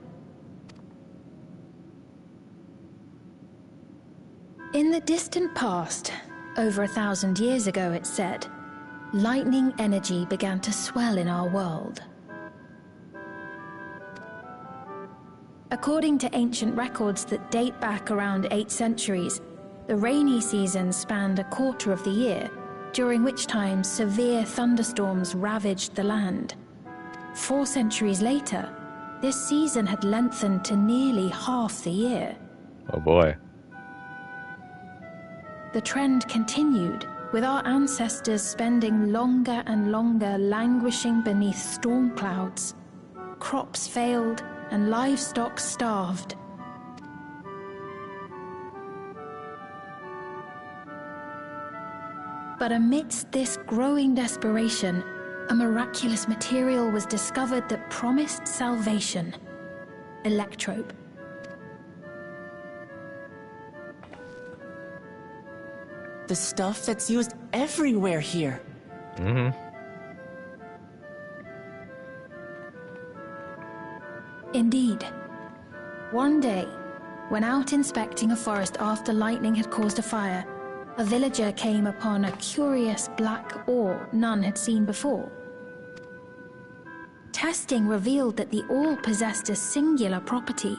Speaker 2: In the distant past, Over 1,000 years ago, it's said, lightning energy began to swell in our world. According to ancient records that date back around 8 centuries, the rainy season spanned a quarter of the year, during which time severe thunderstorms ravaged the land. 4 centuries later, this season had lengthened to nearly half the year.
Speaker 1: Oh boy.
Speaker 2: The trend continued, with our ancestors spending longer and longer languishing beneath storm clouds. Crops failed and livestock starved. But amidst this growing desperation, a miraculous material was discovered that promised salvation: electrope.
Speaker 3: The stuff that's used everywhere here.
Speaker 1: Mm-hmm.
Speaker 2: Indeed. One day, when out inspecting a forest after lightning had caused a fire, a villager came upon a curious black ore none had seen before. Testing revealed that the ore possessed a singular property.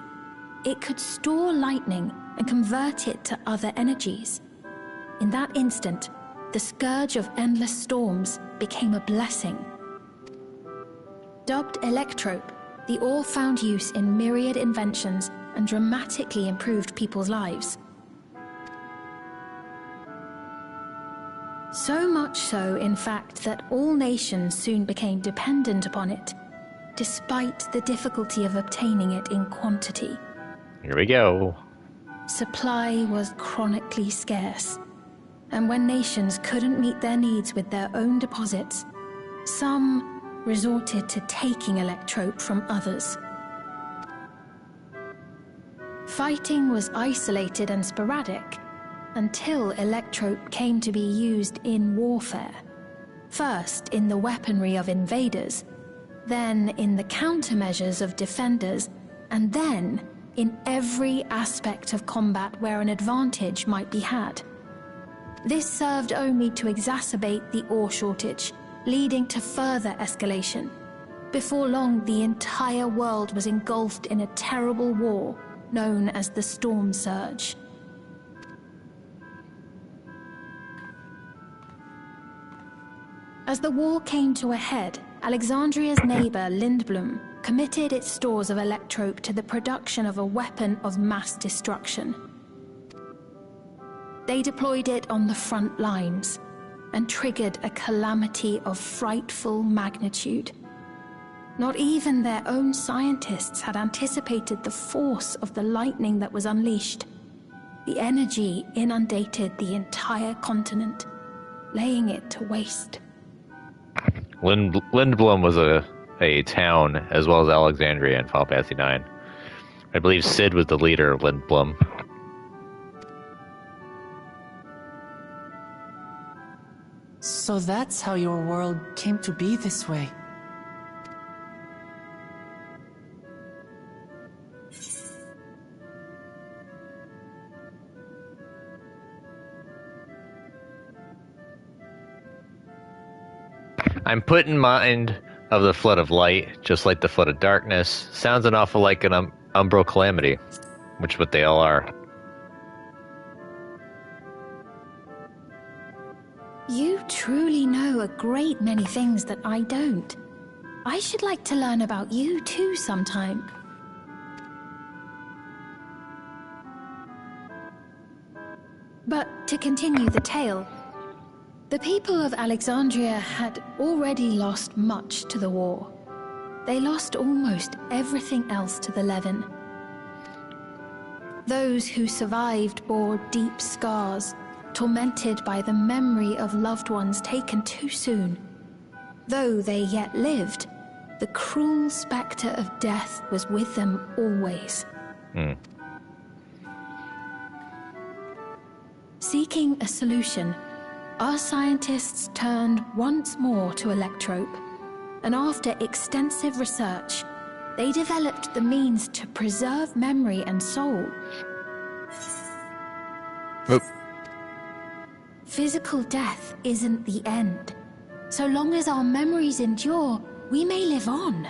Speaker 2: It could store lightning and convert it to other energies. In that instant, the scourge of endless storms became a blessing. Dubbed electrope, the ore found use in myriad inventions and dramatically improved people's lives. So much so, in fact, that all nations soon became dependent upon it, despite the difficulty of obtaining it in quantity.
Speaker 1: Here we go.
Speaker 2: Supply was chronically scarce, and when nations couldn't meet their needs with their own deposits, some resorted to taking electrope from others. Fighting was isolated and sporadic until electrope came to be used in warfare. First in the weaponry of invaders, then in the countermeasures of defenders, and then in every aspect of combat where an advantage might be had. This served only to exacerbate the ore shortage, leading to further escalation. Before long, the entire world was engulfed in a terrible war known as the Storm Surge. As the war came to a head, Alexandria's neighbor, Lindblom, committed its stores of electrope to the production of a weapon of mass destruction. They deployed it on the front lines and triggered a calamity of frightful magnitude. Not even their own scientists had anticipated the force of the lightning that was unleashed. The energy inundated the entire continent, laying it to waste.
Speaker 1: Lindblom was a town, as well as Alexandria in Final Fantasy IX. I believe Cid was the leader of Lindblom.
Speaker 3: So that's how your world came to be this way.
Speaker 1: I'm put in mind of the flood of light, just like the flood of darkness. Sounds an awful like an umbral calamity, which is what they all are.
Speaker 2: You truly know a great many things that I don't. I should like to learn about you too sometime. But to continue the tale, the people of Alexandria had already lost much to the war. They lost almost everything else to the Levin. Those who survived bore deep scars, tormented by the memory of loved ones taken too soon. Though they yet lived, the cruel spectre of death was with them always. Seeking a solution, our scientists turned once more to electrope, and after extensive research, they developed the means to preserve memory and soul.
Speaker 1: Oop.
Speaker 2: Physical death isn't the end. So long as our memories endure, we may live on.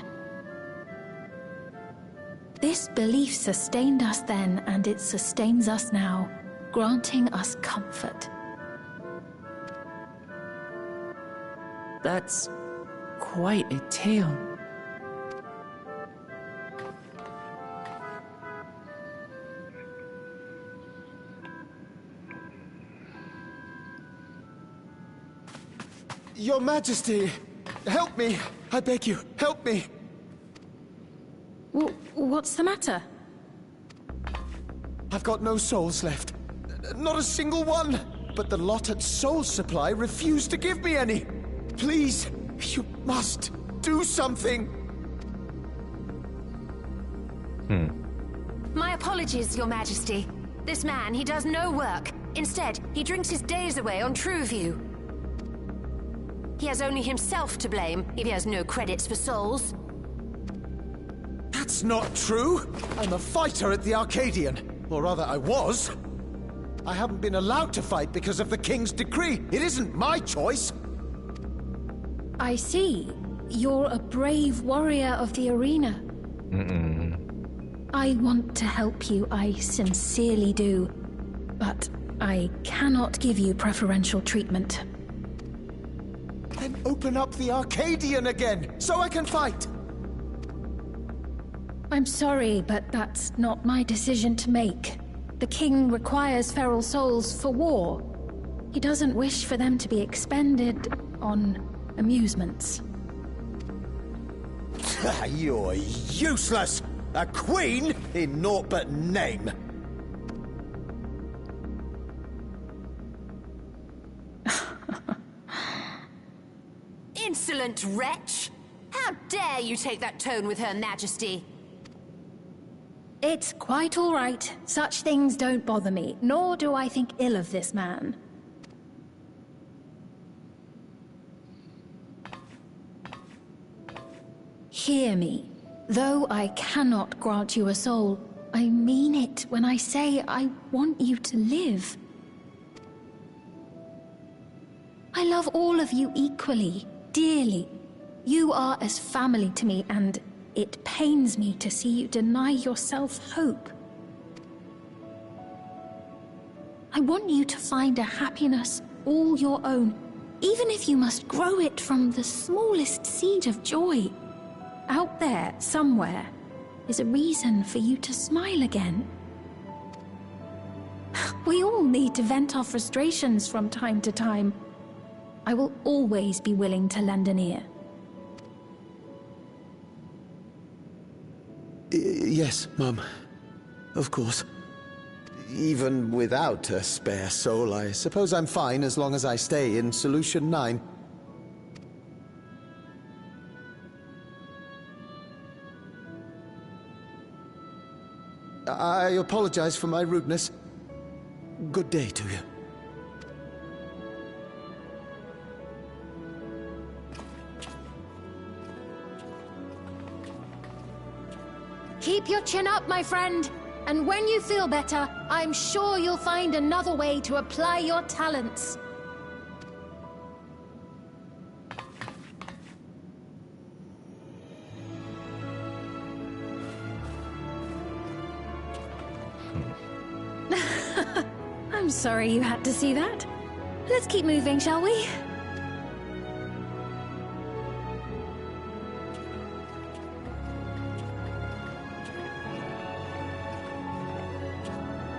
Speaker 2: This belief sustained us then, and it sustains us now, granting us comfort.
Speaker 3: That's quite a tale.
Speaker 4: Your Majesty, help me! I beg you, help me!
Speaker 2: What's the matter?
Speaker 4: I've got no souls left. Not a single one! But the lot at Soul Supply refused to give me any! Please, you must do something!
Speaker 5: My apologies, Your Majesty. This man, he does no work. Instead, he drinks his days away on Trueview. He has only himself to blame if he has no credits for souls.
Speaker 4: That's not true! I'm a fighter at the Arcadian. Or rather, I was. I haven't been allowed to fight because of the King's decree. It isn't my choice.
Speaker 2: I see. You're a brave warrior of the arena. I want to help you, I sincerely do. But I cannot give you preferential treatment.
Speaker 4: Then open up the Arcadian again, so I can fight!
Speaker 2: I'm sorry, but that's not my decision to make. The king requires feral souls for war. He doesn't wish for them to be expended on amusements.
Speaker 4: You're useless! A queen in naught but name!
Speaker 5: Insolent wretch! How dare you take that tone with Her Majesty?
Speaker 2: It's quite all right. Such things don't bother me, nor do I think ill of this man. Hear me. Though I cannot grant you a soul, I mean it when I say I want you to live. I love all of you equally, dearly. You are as family to me, and it pains me to see you deny yourself hope. I want you to find a happiness all your own, even if you must grow it from the smallest seed of joy. Out there, somewhere, is a reason for you to smile again. We all need to vent our frustrations from time to time. I will always be willing to lend an ear.
Speaker 4: Yes, Mum. Of course. Even without a spare soul, I suppose I'm fine as long as I stay in Solution 9. I apologize for my rudeness. Good day to you.
Speaker 2: Keep your chin up, my friend. And when you feel better, I'm sure you'll find another way to apply your talents. I'm sorry you had to see that. Let's keep moving, shall we?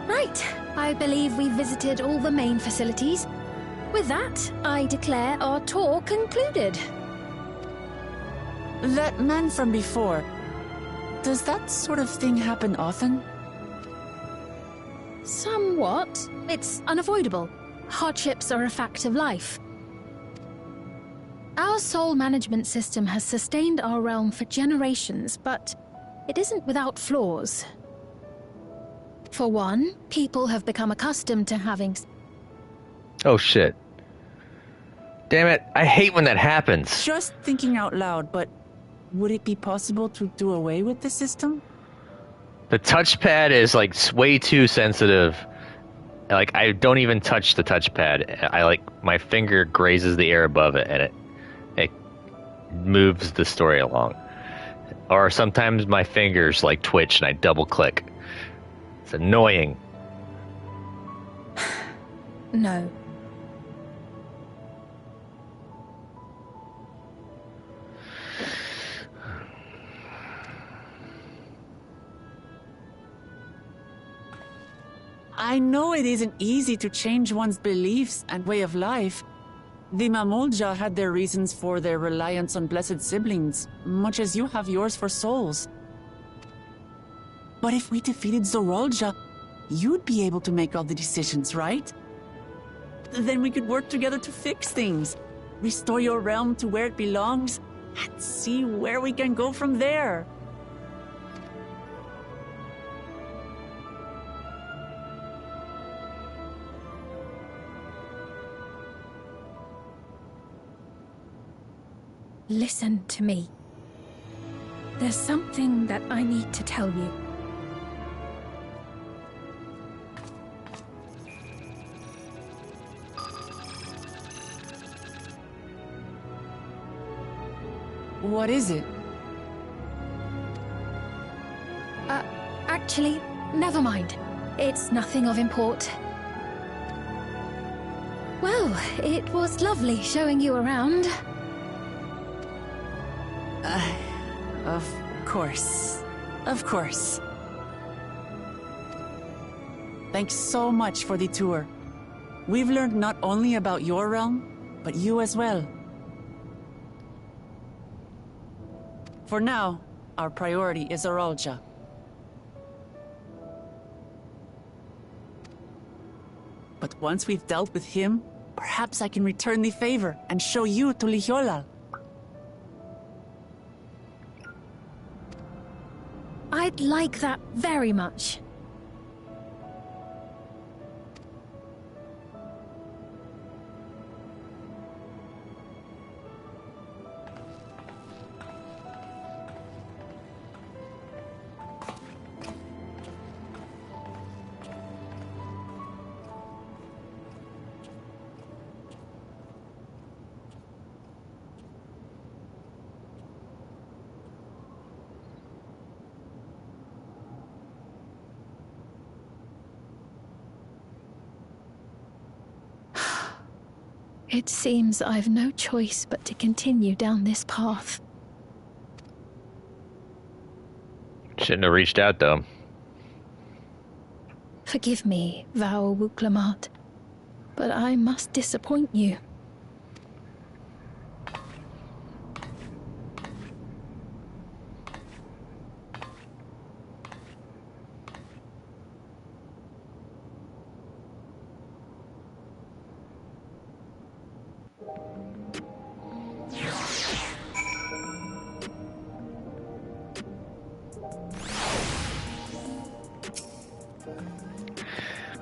Speaker 2: Right, I believe we've visited all the main facilities. With that, I declare our tour concluded.
Speaker 3: That man from before, does that sort of thing happen often?
Speaker 2: Somewhat. It's unavoidable. Hardships are a fact of life. Our soul management system has sustained our realm for generations, but it isn't without flaws. For one, people have become accustomed to having...
Speaker 1: Oh shit. Damn it, I hate when that happens.
Speaker 3: Just thinking out loud, but would it be possible to do away with the system?
Speaker 1: The touchpad is like way too sensitive. Like, I don't even touch the touchpad. I like, my finger grazes the air above it, and it moves the story along. Or sometimes my fingers like twitch and I double click. It's annoying.
Speaker 2: No.
Speaker 3: I know it isn't easy to change one's beliefs and way of life. The Mamolja had their reasons for their reliance on blessed siblings, much as you have yours for souls. But if we defeated Zorolja, you'd be able to make all the decisions, right? Then we could work together to fix things, restore your realm to where it belongs, and see where we can go from there.
Speaker 2: Listen to me. There's something that I need to tell you.
Speaker 3: What is it?
Speaker 2: Actually, never mind. It's nothing of import. Well, it was lovely showing you around.
Speaker 3: Of course. Of course. Thanks so much for the tour. We've learned not only about your realm, but you as well. For now, our priority is Zorolja. But once we've dealt with him, perhaps I can return the favor and show you to Lihiolal.
Speaker 2: I'd like that very much. It seems I've no choice but to continue down this path.
Speaker 1: Shouldn't have reached out, though.
Speaker 2: Forgive me, Vau Wuklamat, but I must disappoint you.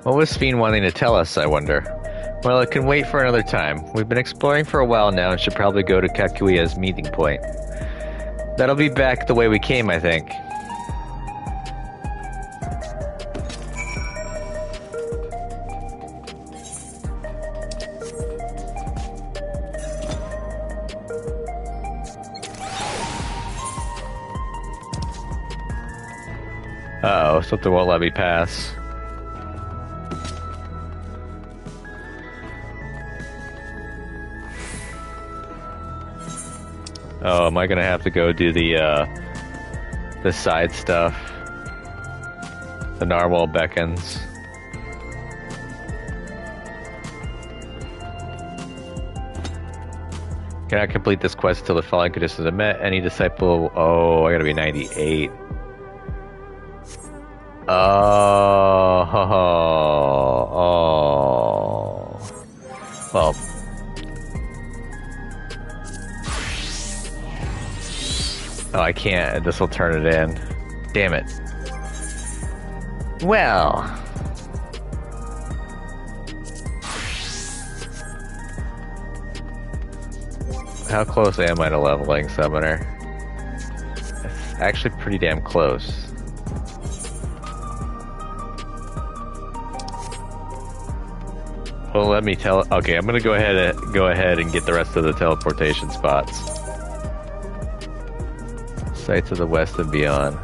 Speaker 1: What was Sphene wanting to tell us, I wonder? Well, it can wait for another time. We've been exploring for a while now and should probably go to Kakuya's meeting point. That'll be back the way we came, I think. Uh-oh, something won't let me pass. Oh, am I gonna have to go do the side stuff? The narwhal beckons. Cannot complete this quest until the following conditions are met. Any disciple... Oh, I gotta be 98. Oh. Well... Oh, I can't. This will turn it in. Damn it. Well. How close am I to leveling Summoner? It's actually pretty damn close. Well, let me tell. Okay, I'm gonna go ahead and get the rest of the teleportation spots. Sights of the west and beyond.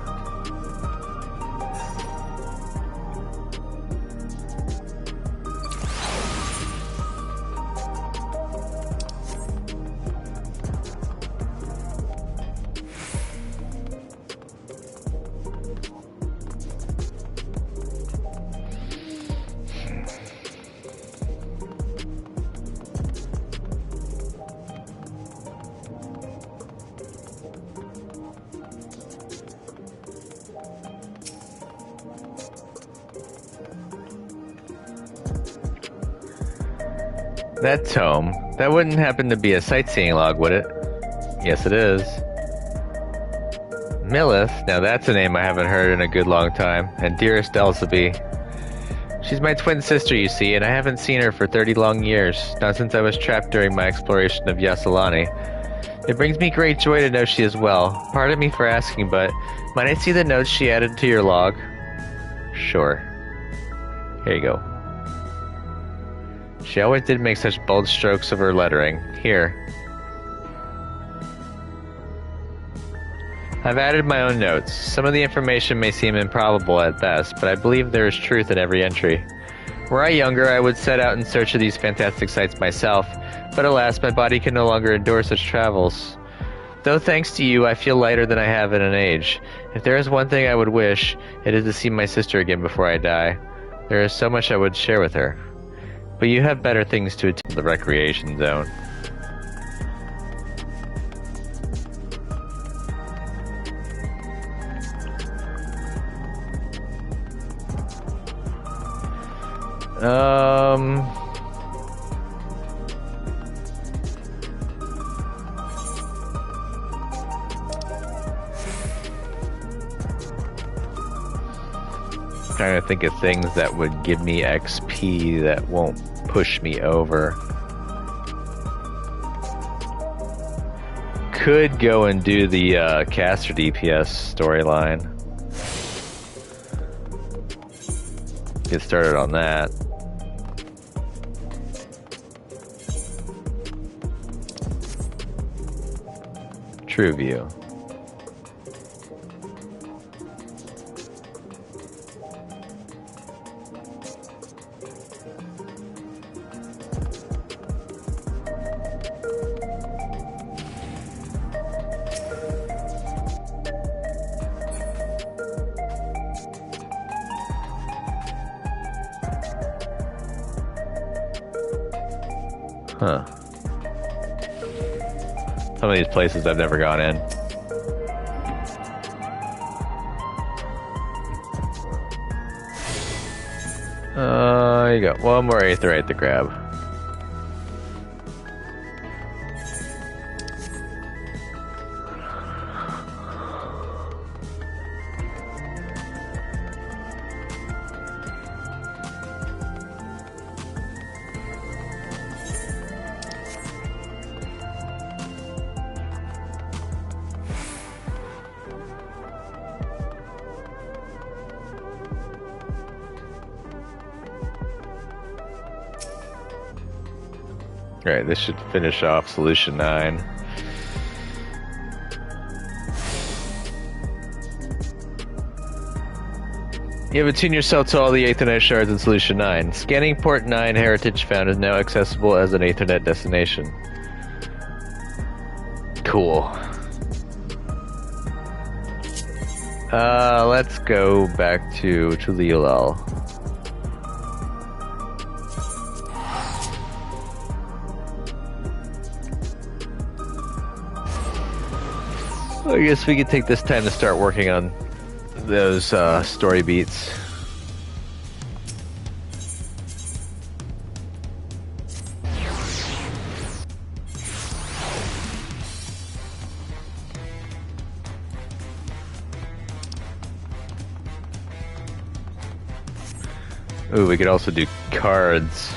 Speaker 1: That tome. That wouldn't happen to be a sightseeing log, would it? Yes, it is. Millith. Now that's a name I haven't heard in a good long time. And dearest Elsaby. She's my twin sister, you see, and I haven't seen her for 30 long years, not since I was trapped during my exploration of Yassilani. It brings me great joy to know she is well. Pardon me for asking, but might I see the notes she added to your log? Sure. Here you go. She always did make such bold strokes of her lettering. Here. I've added my own notes. Some of the information may seem improbable at best, but I believe there is truth in every entry. Were I younger, I would set out in search of these fantastic sights myself, but alas, my body can no longer endure such travels. Though thanks to you, I feel lighter than I have in an age. If there is one thing I would wish, it is to see my sister again before I die. There is so much I would share with her. But you have better things to attend to the recreation zone. Trying to think of things that would give me XP that won't push me over. Could go and do the caster DPS storyline. Get started on that. True View. Huh. Some of these places I've never gone in. You got one more aetherite to grab. Alright, this should finish off Solution 9. You have attuned yourself to all the Aethernet shards in Solution 9. Scanning Port 9 heritage found is now accessible as an Aethernet destination. Cool. Let's go back to Tulilal. I guess we could take this time to start working on those story beats. Ooh, we could also do cards.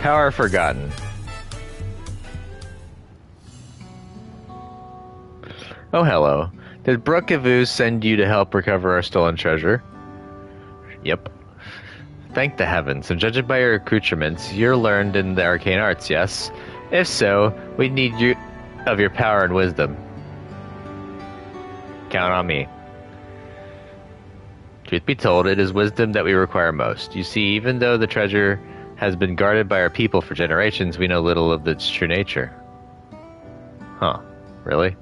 Speaker 1: Power Forgotten. Oh, hello. Did Brooke Evu send you to help recover our stolen treasure? Yep. Thank the heavens, and judging by your accoutrements, you're learned in the arcane arts, yes? If so, we need you of your power and wisdom. Count on me. Truth be told, it is wisdom that we require most. You see, even though the treasure has been guarded by our people for generations, we know little of its true nature. Huh. Really?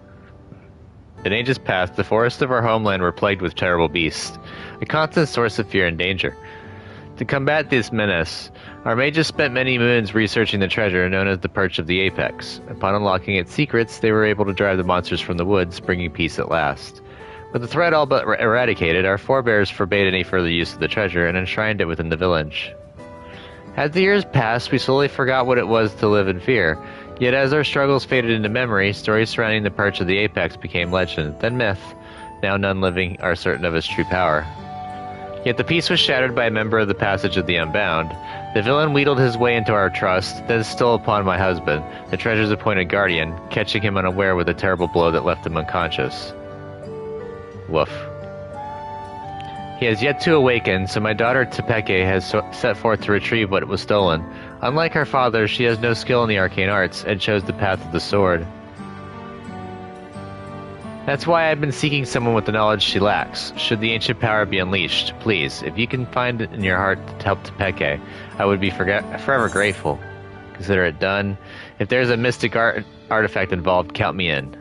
Speaker 1: In ages past, the forests of our homeland were plagued with terrible beasts, a constant source of fear and danger. To combat this menace, our mages spent many moons researching the treasure known as the Perch of the Apex. Upon unlocking its secrets, they were able to drive the monsters from the woods, bringing peace at last. With the threat all but eradicated, our forebears forbade any further use of the treasure and enshrined it within the village. As the years passed, we slowly forgot what it was to live in fear. Yet as our struggles faded into memory, stories surrounding the Perch of the Apex became legend, then myth. Now none living are certain of its true power. Yet the peace was shattered by a member of the Passage of the Unbound. The villain wheedled his way into our trust, then stole upon my husband, the treasure's appointed guardian, catching him unaware with a terrible blow that left him unconscious. Woof. He has yet to awaken, so my daughter Tepeke has set forth to retrieve what was stolen. Unlike her father, she has no skill in the arcane arts, and chose the path of the sword. That's why I've been seeking someone with the knowledge she lacks. Should the ancient power be unleashed, please, if you can find it in your heart to help Tepeke, I would be forever grateful. Consider it done. If there's a mystic artifact involved, count me in.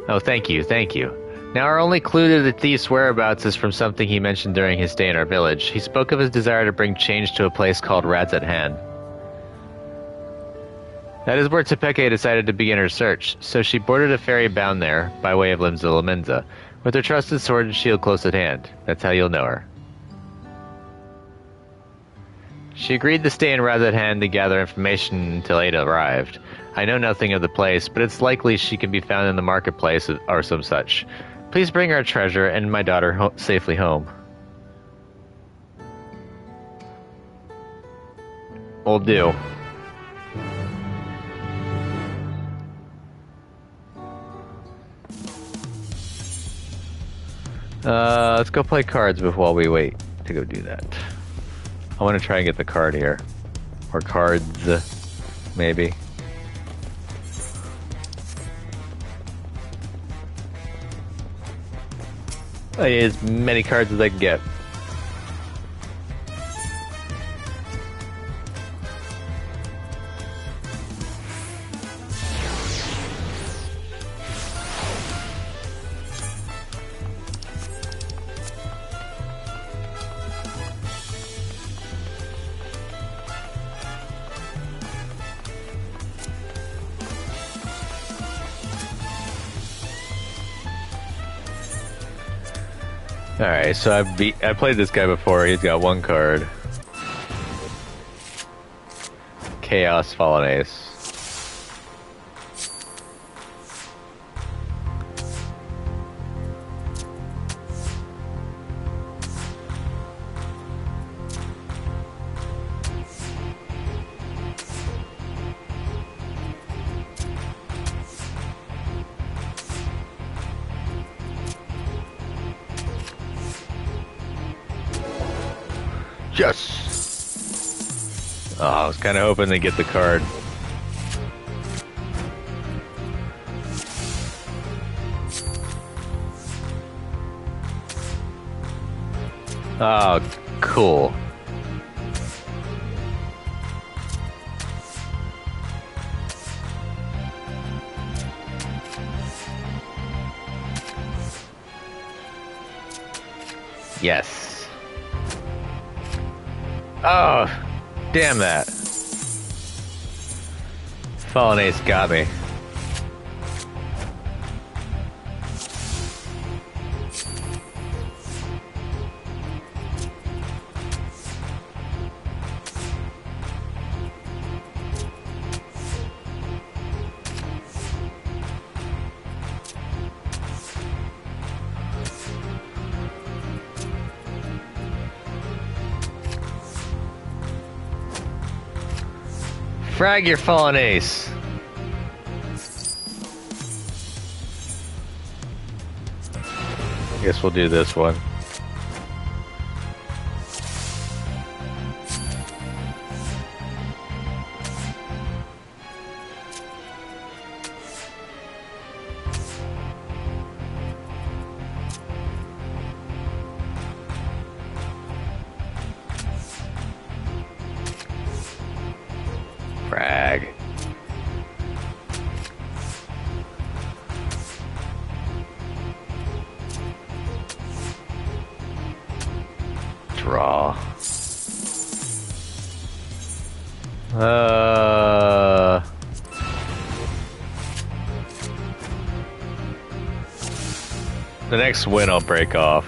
Speaker 1: Oh, thank you, thank you. Now our only clue to the thief's whereabouts is from something he mentioned during his stay in our village. He spoke of his desire to bring change to a place called Rad's at Hand. That is where Tepeke decided to begin her search, so she boarded a ferry bound there, by way of Limsa, with her trusted sword and shield close at hand. That's how you'll know her. She agreed to stay in Rad's at Hand to gather information until Ada arrived. I know nothing of the place, but it's likely she can be found in the marketplace or some such. Please bring our treasure and my daughter safely home. Will do. Let's go play cards while we wait to go do that. I want to try and get the card here. Or cards, maybe. I need as many cards as I can get. Alright, so I played this guy before. He's got one card. Chaos Fallen Ace. Yes! Oh, I was kind of hoping to get the card. Oh, cool. Yes. Oh, damn that. Fallen Ace got me. Frag your fallen ace. Guess we'll do this one. Frag. Draw. The next win I'll break off.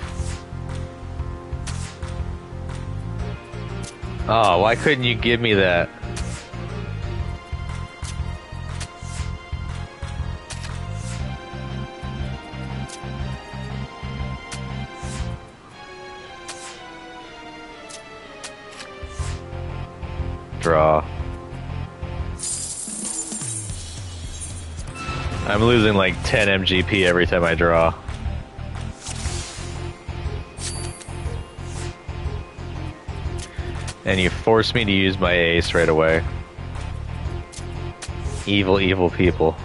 Speaker 1: Oh, why couldn't you give me that? Draw. I'm losing like 10 MGP every time I draw. And you force me to use my ace right away. Evil, evil people.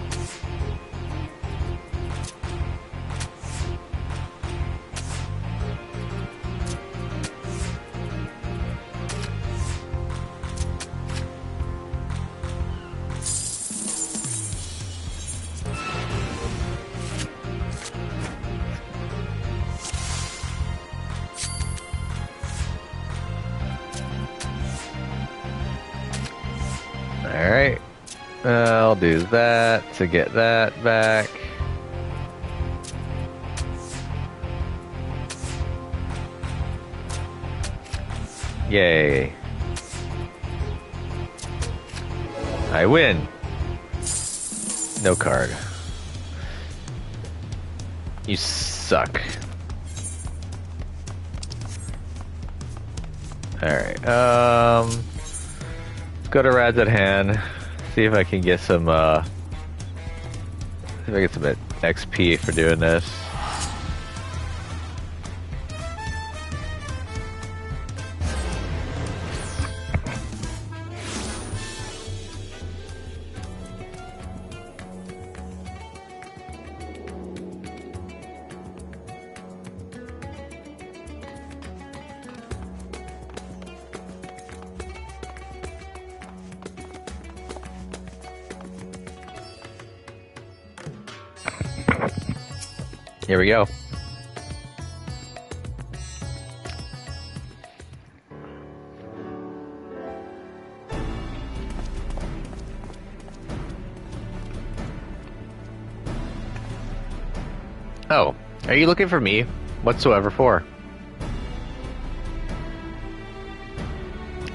Speaker 1: Alright, I'll do that to get that back. Yay. I win. No card. You suck. Alright, go to Rads at hand, see if I can get some, XP for doing this. Here we go. Oh, are you looking for me? Whatsoever for?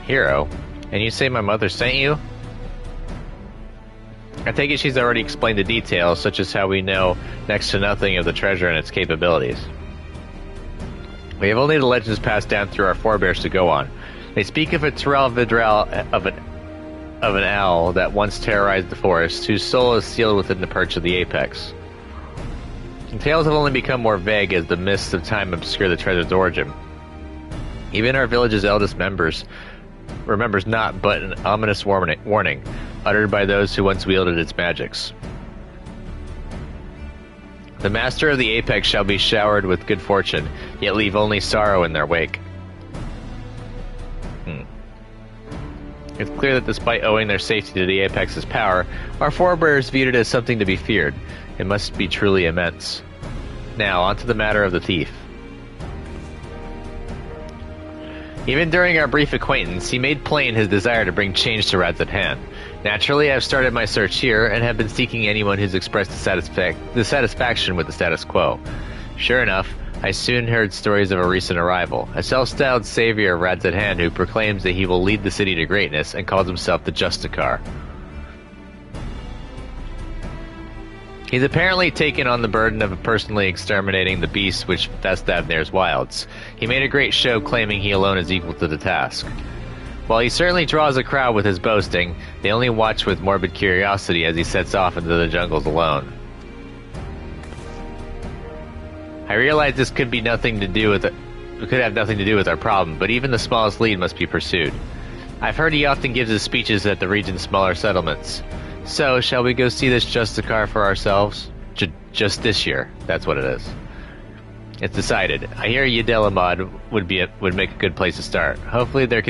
Speaker 1: Hero? And you say my mother sent you? I take it she's already explained the details, such as how we know next to nothing of the treasure and its capabilities. We have only the legends passed down through our forebears to go on. They speak of a Terrell Vidral of an owl that once terrorized the forest, whose soul is sealed within the perch of the apex. The tales have only become more vague as the mists of time obscure the treasure's origin. Even our village's eldest remembers not but an ominous warning, uttered by those who once wielded its magics. The master of the apex shall be showered with good fortune, yet leave only sorrow in their wake. It's clear that despite owing their safety to the apex's power, our forebears viewed it as something to be feared. It must be truly immense. Now, on to the matter of the thief. Even during our brief acquaintance, he made plain his desire to bring change to Rads at hand. Naturally, I've started my search here, and have been seeking anyone who's expressed dissatisfaction with the status quo. Sure enough, I soon heard stories of a recent arrival, a self-styled savior of Rads at hand who proclaims that he will lead the city to greatness, and calls himself the Justicar. He's apparently taken on the burden of personally exterminating the beasts which infest Avnir's wilds. He made a great show claiming he alone is equal to the task. While he certainly draws a crowd with his boasting, they only watch with morbid curiosity as he sets off into the jungles alone. I realize this could be nothing to do with it. It could have nothing to do with our problem, but even the smallest lead must be pursued. I've heard he often gives his speeches at the region's smaller settlements. So, shall we go see this Justicar for ourselves? Just this year, that's what it is. It's decided. I hear Yadelamad would make a good place to start. Hopefully there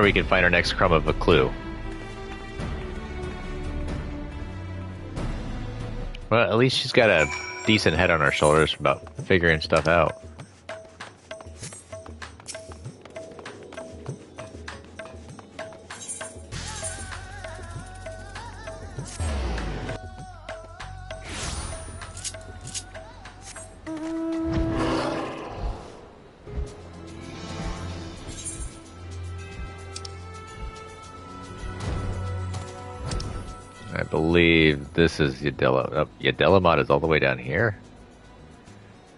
Speaker 1: we can find our next crumb of a clue. Well, at least she's got a decent head on her shoulders about figuring stuff out. I believe this is Yadelamad is all the way down here?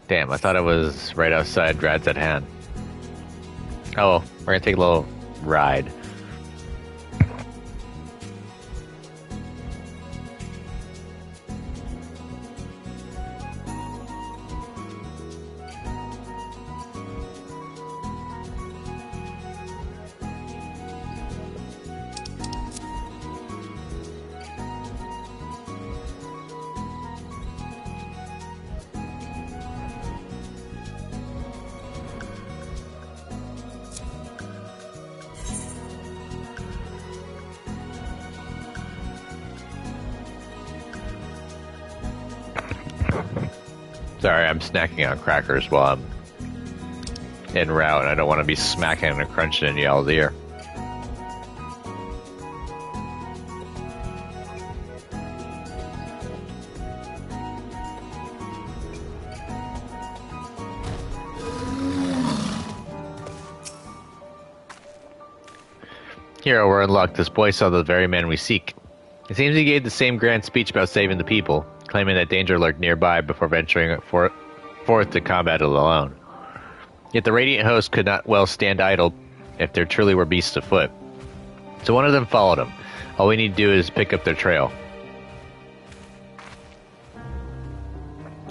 Speaker 1: Damn, I thought it was right outside Rad's at Hand. Oh, we're gonna take a little ride. Sorry, I'm snacking on crackers while I'm en route, and I don't want to be smacking and crunching in y'all's ear. Hero, we're in luck. This boy saw the very man we seek. It seems he gave the same grand speech about saving the people, claiming that danger lurked nearby before venturing forth to combat it alone. Yet the Radiant host could not well stand idle if there truly were beasts afoot. So one of them followed him. All we need to do is pick up their trail.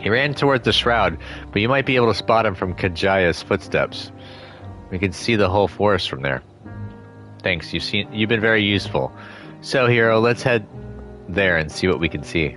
Speaker 1: He ran towards the shroud, but you might be able to spot him from Kajaya's footsteps. We can see the whole forest from there. Thanks, you've been very useful. So, Hero, let's head there and see what we can see.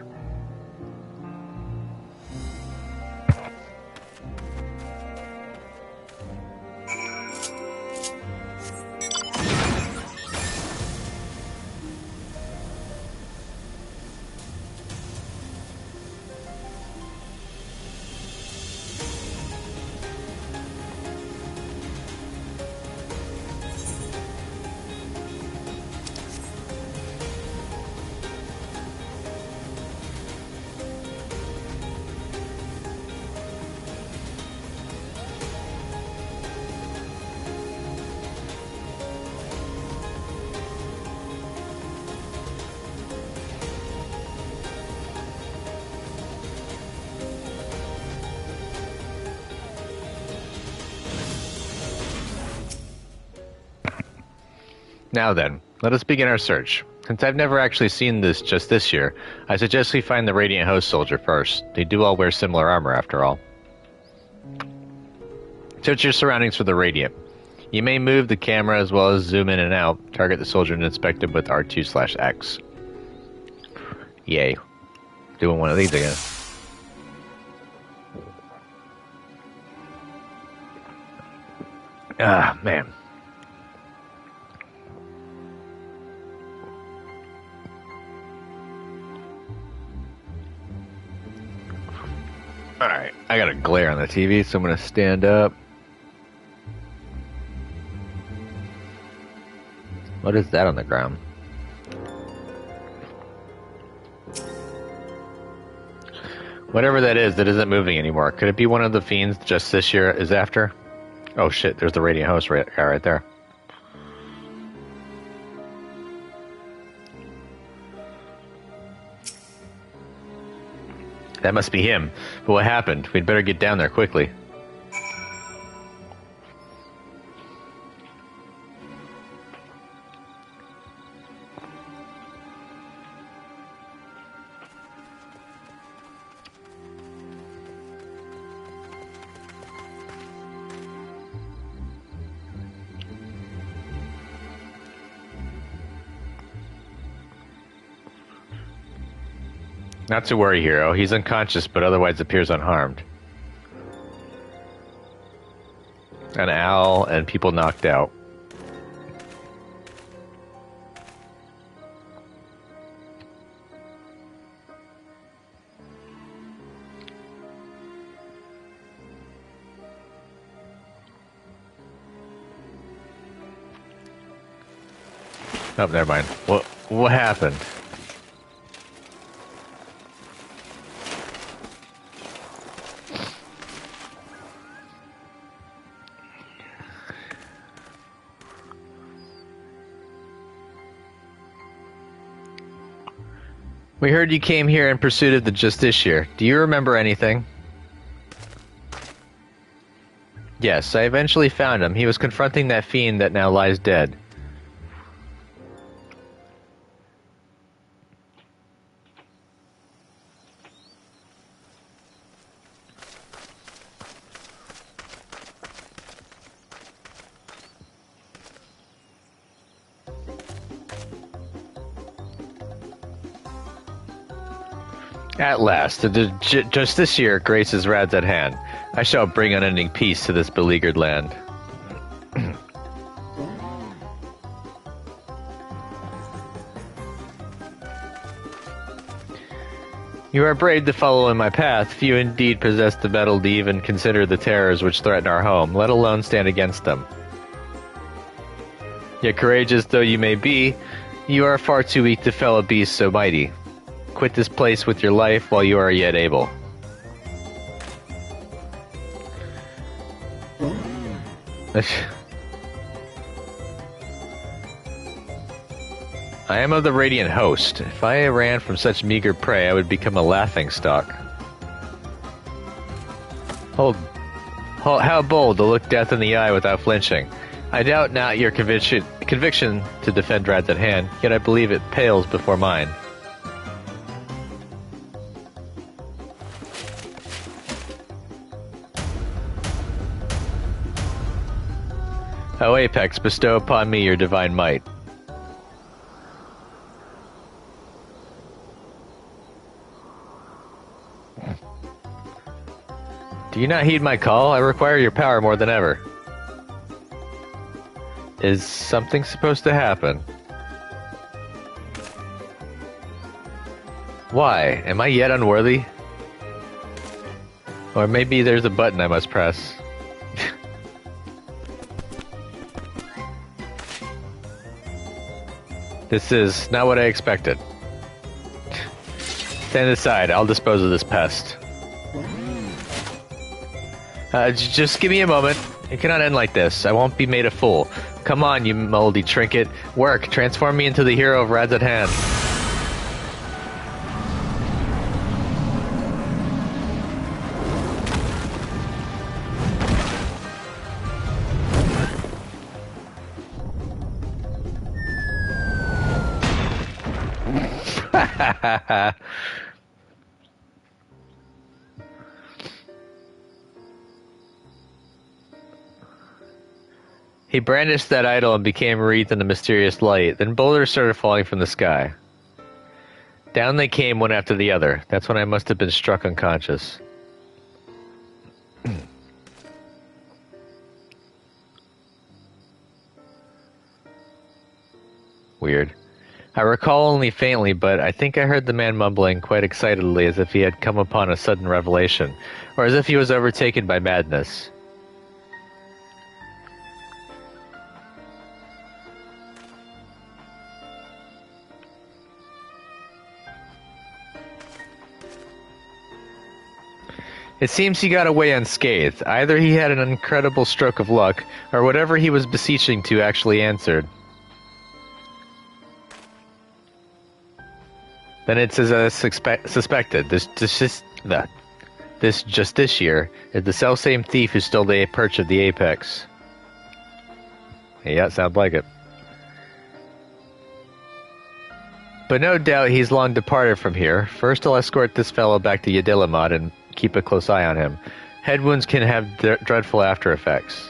Speaker 1: Now then, let us begin our search. Since I've never actually seen this just this year, I suggest we find the Radiant Host soldier first. They do all wear similar armor, after all. Search your surroundings for the Radiant. You may move the camera as well as zoom in and out, target the soldier and inspect him with R2/X. Yay. Doing one of these again. Ah, man. Alright, I got a glare on the TV, so I'm going to stand up. What is that on the ground? Whatever that isn't moving anymore. Could it be one of the fiends just this year is after? Oh shit, there's the Radiant Host guy right there. That must be him. But what happened? We'd better get down there quickly. Not to worry, hero. He's unconscious, but otherwise appears unharmed. An owl and people knocked out. Oh, never mind. What happened? We heard you came here in pursuit of the Justiciar. Do you remember anything? Yes, I eventually found him. He was confronting that fiend that now lies dead. At last, just this year, graces Rad's at hand. I shall bring unending peace to this beleaguered land. You are brave to follow in my path. Few indeed possess the mettle to even consider the terrors which threaten our home, let alone stand against them. Yet courageous though you may be, you are far too weak to fell a beast so mighty. Quit this place with your life while you are yet able. I am of the Radiant Host. If I ran from such meager prey, I would become a laughingstock. How bold to look death in the eye without flinching. I doubt not your conviction to defend Rad's at hand, yet I believe it pales before mine. O Apex, bestow upon me your divine might. Do you not heed my call? I require your power more than ever. Is something supposed to happen? Why? Am I yet unworthy? Or maybe there's a button I must press. This is not what I expected. Stand aside, I'll dispose of this pest. Just give me a moment. It cannot end like this. I won't be made a fool. Come on, you moldy trinket. Work, transform me into the hero of Rad's at hand. He brandished that idol and became wreathed in the mysterious light. Then boulders started falling from the sky. Down they came one after the other. That's when I must have been struck unconscious. Weird. I recall only faintly, but I think I heard the man mumbling quite excitedly as if he had come upon a sudden revelation, or as if he was overtaken by madness. It seems he got away unscathed. Either he had an incredible stroke of luck, or whatever he was beseeching to actually answered. Then it's as I suspected. This Justiciar is the selfsame thief who stole the perch of the Apex. Yeah, sounds like it. But no doubt he's long departed from here. First I'll escort this fellow back to Yadilamad and keep a close eye on him. Head wounds can have dreadful after effects.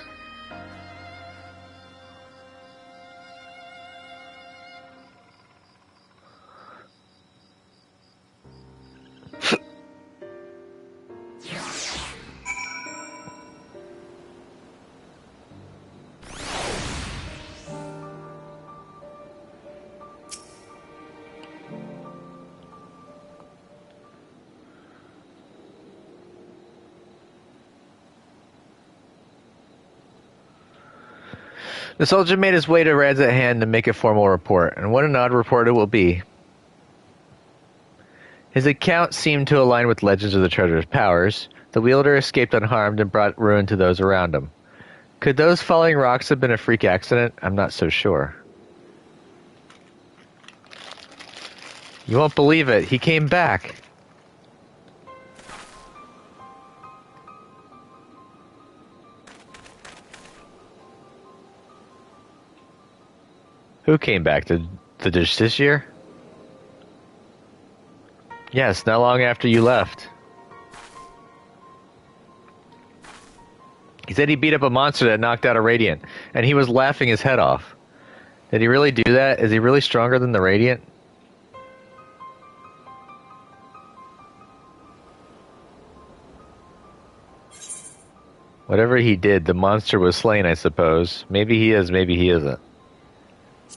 Speaker 1: The soldier made his way to Rad's at hand to make a formal report, and what an odd report it will be. His account seemed to align with legends of the treasure's powers. The wielder escaped unharmed and brought ruin to those around him. Could those falling rocks have been a freak accident? I'm not so sure. You won't believe it. He came back. Who came back? The Justiciar? Yes, not long after you left. He said he beat up a monster that knocked out a Radiant, and he was laughing his head off. Did he really do that? Is he really stronger than the Radiant? Whatever he did, the monster was slain, I suppose. Maybe he is, maybe he isn't.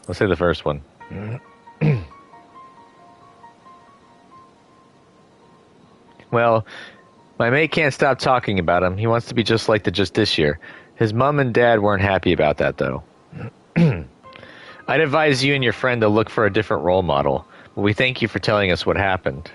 Speaker 1: Let's say the first one. Well, my mate can't stop talking about him. He wants to be just like the Justiciar. His mom and dad weren't happy about that, though. I'd advise you and your friend to look for a different role model, but we thank you for telling us what happened.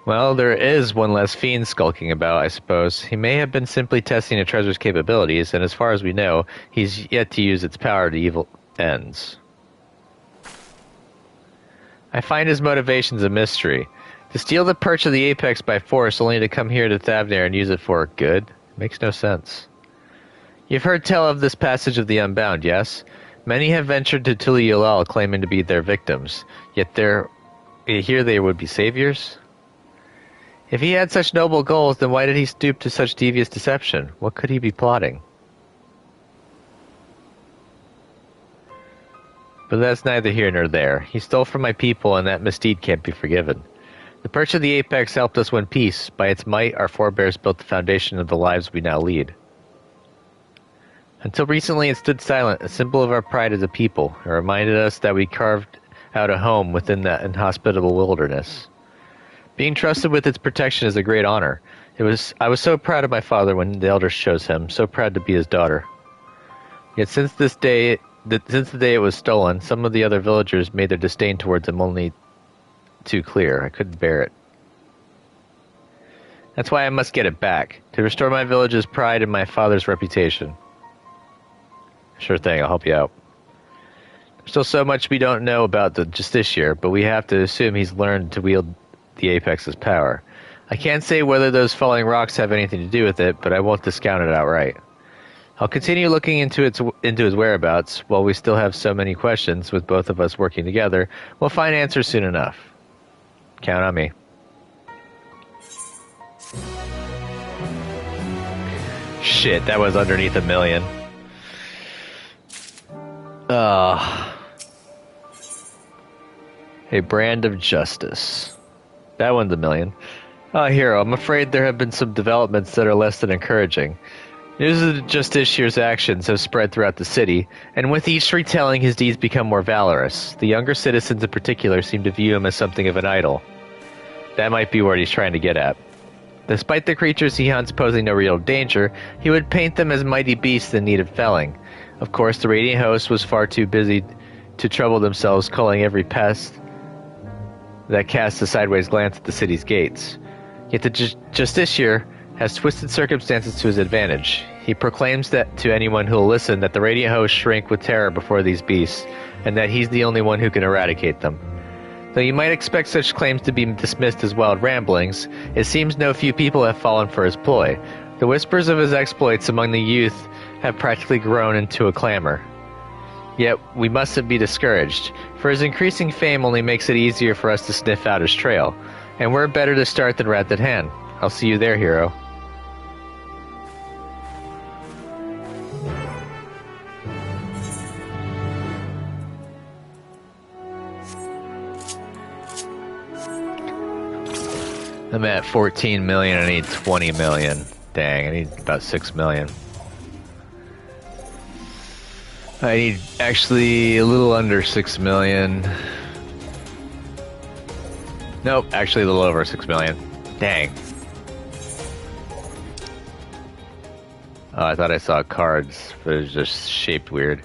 Speaker 1: Well, there is one less fiend skulking about, I suppose. He may have been simply testing the treasure's capabilities, and as far as we know, he's yet to use its power to evil ends. I find his motivations a mystery. To steal the perch of the apex by force only to come here to Thavnair and use it for good? Makes no sense. You've heard tell of this passage of the Unbound, yes? Many have ventured to Tuli-Yulal claiming to be their victims, yet here they would be saviors? If he had such noble goals, then why did he stoop to such devious deception? What could he be plotting? But that's neither here nor there. He stole from my people, and that misdeed can't be forgiven. The perch of the apex helped us win peace. By its might, our forebears built the foundation of the lives we now lead. Until recently, it stood silent, a symbol of our pride as a people. It reminded us that we carved out a home within that inhospitable wilderness. Being trusted with its protection is a great honor. I was so proud of my father when the elders chose him, so proud to be his daughter. Yet since the day it was stolen, some of the other villagers made their disdain towards him only too clear. I couldn't bear it. That's why I must get it back, to restore my village's pride and my father's reputation. Sure thing, I'll help you out. There's still so much we don't know about the Justiciar, but we have to assume he's learned to wield the Apex's power. I can't say whether those falling rocks have anything to do with it, but I won't discount it outright. I'll continue looking into his whereabouts. While we still have so many questions, with both of us working together, we'll find answers soon enough. Count on me. Shit, that was underneath 1 million. A brand of justice. That one's 1 million. Hero, I'm afraid there have been some developments that are less than encouraging. News of the Justiciar's actions have spread throughout the city, and with each retelling his deeds become more valorous. The younger citizens in particular seem to view him as something of an idol. That might be what he's trying to get at. Despite the creatures he hunts posing no real danger, he would paint them as mighty beasts in need of felling. Of course, the Radiant Host was far too busy to trouble themselves culling every pest that casts a sideways glance at the city's gates. Yet the Justiciar has twisted circumstances to his advantage. He proclaims that to anyone who will listen that the Radiant Host shrink with terror before these beasts, and that he's the only one who can eradicate them. Though you might expect such claims to be dismissed as wild ramblings, it seems no few people have fallen for his ploy. The whispers of his exploits among the youth have practically grown into a clamor. Yet we mustn't be discouraged, for his increasing fame only makes it easier for us to sniff out his trail, and we're better to start than rat at hand. I'll see you there, hero. I'm at 14 million, I need 20 million. Dang, I need about 6 million. I need actually a little under 6 million. Nope, actually a little over 6 million. Dang. Oh, I thought I saw cards, but it was just shaped weird.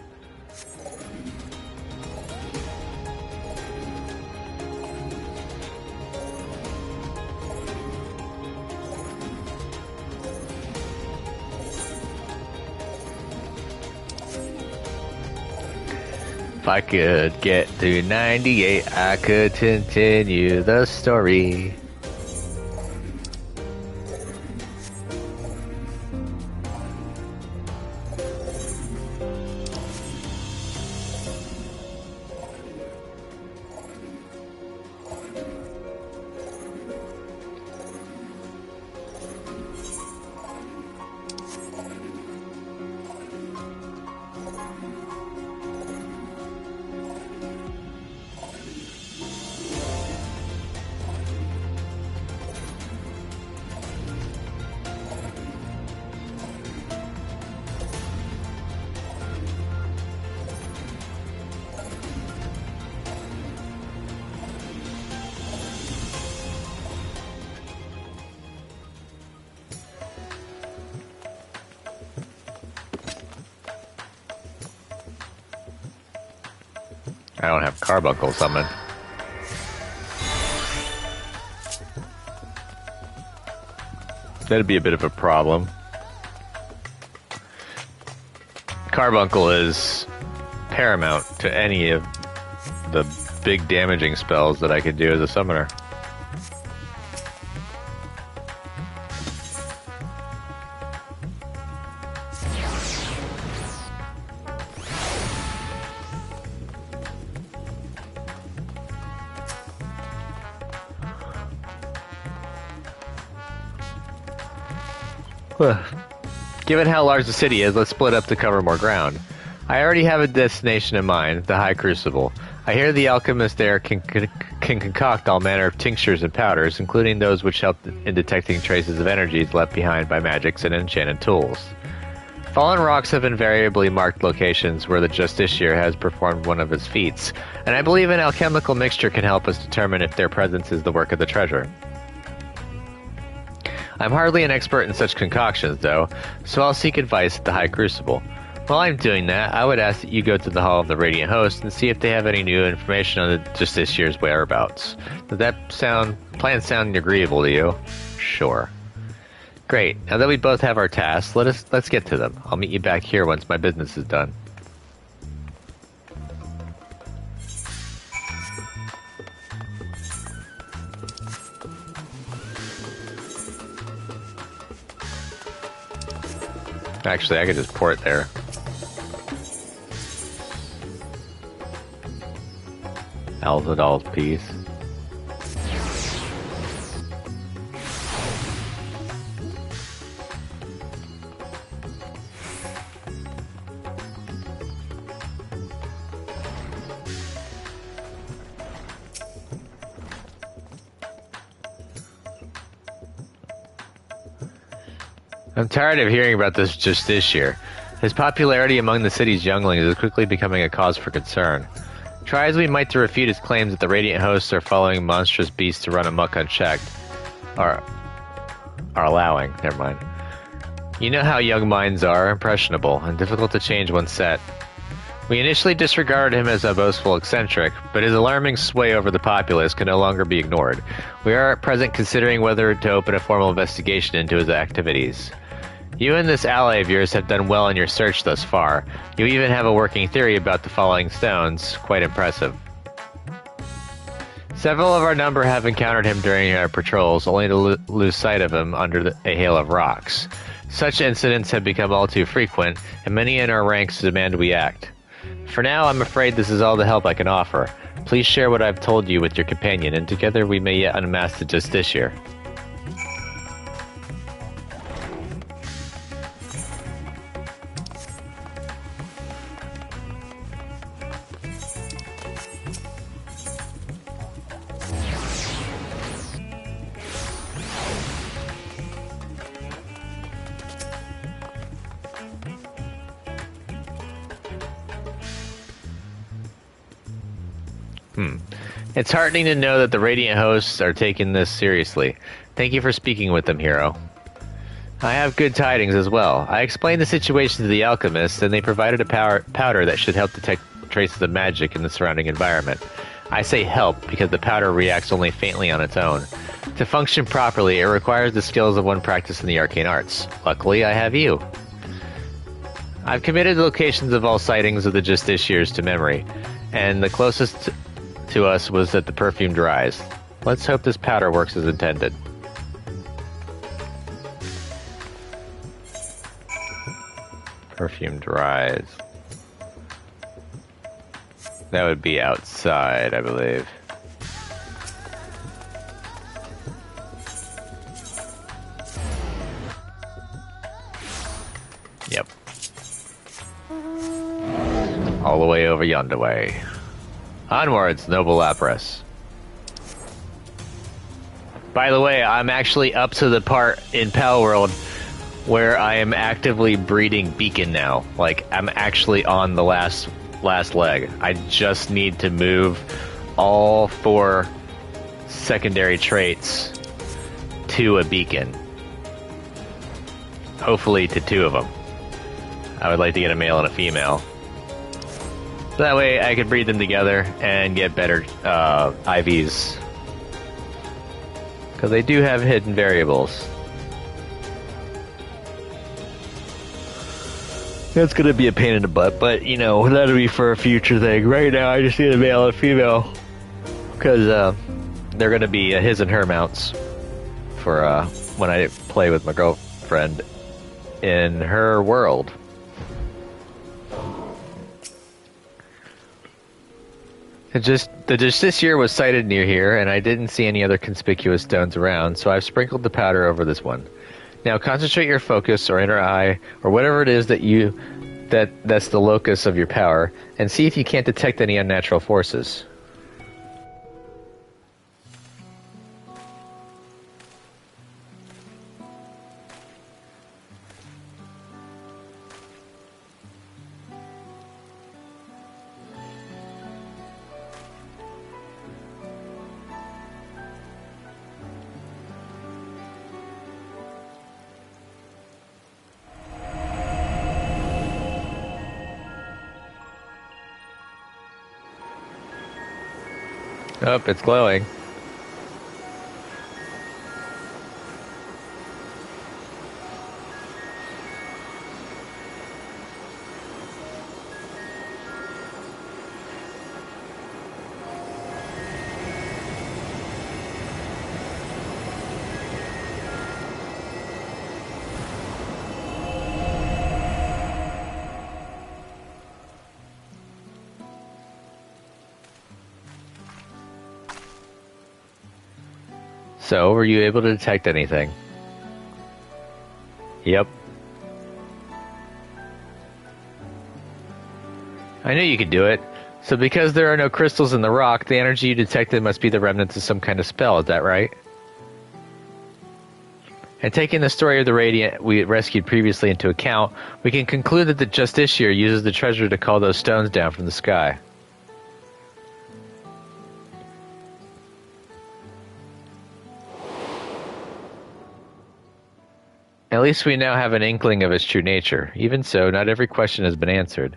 Speaker 1: If I could get to 98, I could continue the story. I don't have Carbuncle summoned. That'd be a bit of a problem. Carbuncle is paramount to any of the big damaging spells that I could do as a summoner. Given how large the city is, let's split up to cover more ground. I already have a destination in mind, the High Crucible. I hear the alchemist there can concoct all manner of tinctures and powders, including those which help in detecting traces of energies left behind by magics and enchanted tools. Fallen rocks have invariably marked locations where the Justiciar has performed one of his feats, and I believe an alchemical mixture can help us determine if their presence is the work of the treasure. I'm hardly an expert in such concoctions, though, so I'll seek advice at the High Crucible. While I'm doing that, I would ask that you go to the Hall of the Radiant Host and see if they have any new information on the Justiciar's whereabouts. Does that plan sound agreeable to you? Sure. Great. Now that we both have our tasks, let's get to them. I'll meet you back here once my business is done. Actually, I could just port there. Alzadal's piece. I'm tired of hearing about this Justiciar. His popularity among the city's younglings is quickly becoming a cause for concern. Try as we might to refute his claims that the Radiant Hosts are following monstrous beasts to run amok unchecked. Are allowing, never mind. You know how young minds are, impressionable, and difficult to change once set. We initially disregarded him as a boastful eccentric, but his alarming sway over the populace can no longer be ignored. We are at present considering whether to open a formal investigation into his activities. You and this ally of yours have done well in your search thus far. You even have a working theory about the falling stones. Quite impressive. Several of our number have encountered him during our patrols, only to lose sight of him under a hail of rocks. Such incidents have become all too frequent, and many in our ranks demand we act. For now, I'm afraid this is all the help I can offer. Please share what I've told you with your companion, and together we may yet unmask the Justiciar. It's heartening to know that the Radiant hosts are taking this seriously. Thank you for speaking with them, hero. I have good tidings as well. I explained the situation to the alchemists, and they provided a powder that should help detect traces of magic in the surrounding environment. I say help because the powder reacts only faintly on its own. To function properly, it requires the skills of one practiced in the arcane arts. Luckily, I have you. I've committed the locations of all sightings of the Justiciars to memory, and the closest to us was at the perfumed rise. Let's hope this powder works as intended. Perfumed rise. That would be outside, I believe. Yep. All the way over yonder way. Onwards, noble Lapras. By the way, I'm actually up to the part in Pal World where I am actively breeding Beacon now. Like, I'm actually on the last leg. I just need to move all 4 secondary traits to a Beacon. Hopefully to 2 of them. I would like to get a male and a female. That way I could breed them together and get better IVs. Because they do have hidden variables. That's gonna be a pain in the butt, but you know, that'll be for a future thing. Right now I just need a male and a female. Because they're gonna be his and her mounts for when I play with my girlfriend in her world. The Justiciar was sighted near here, and I didn't see any other conspicuous stones around, so I've sprinkled the powder over this one. Now concentrate your focus or inner eye, or whatever it is that's the locus of your power, and see if you can't detect any unnatural forces. Oh, it's glowing. So, were you able to detect anything? Yep. I knew you could do it. So because there are no crystals in the rock, the energy you detected must be the remnants of some kind of spell, is that right? And taking the story of the Radiant we rescued previously into account, we can conclude that the Justiciar uses the treasure to call those stones down from the sky. At least we now have an inkling of its true nature. Even so, not every question has been answered.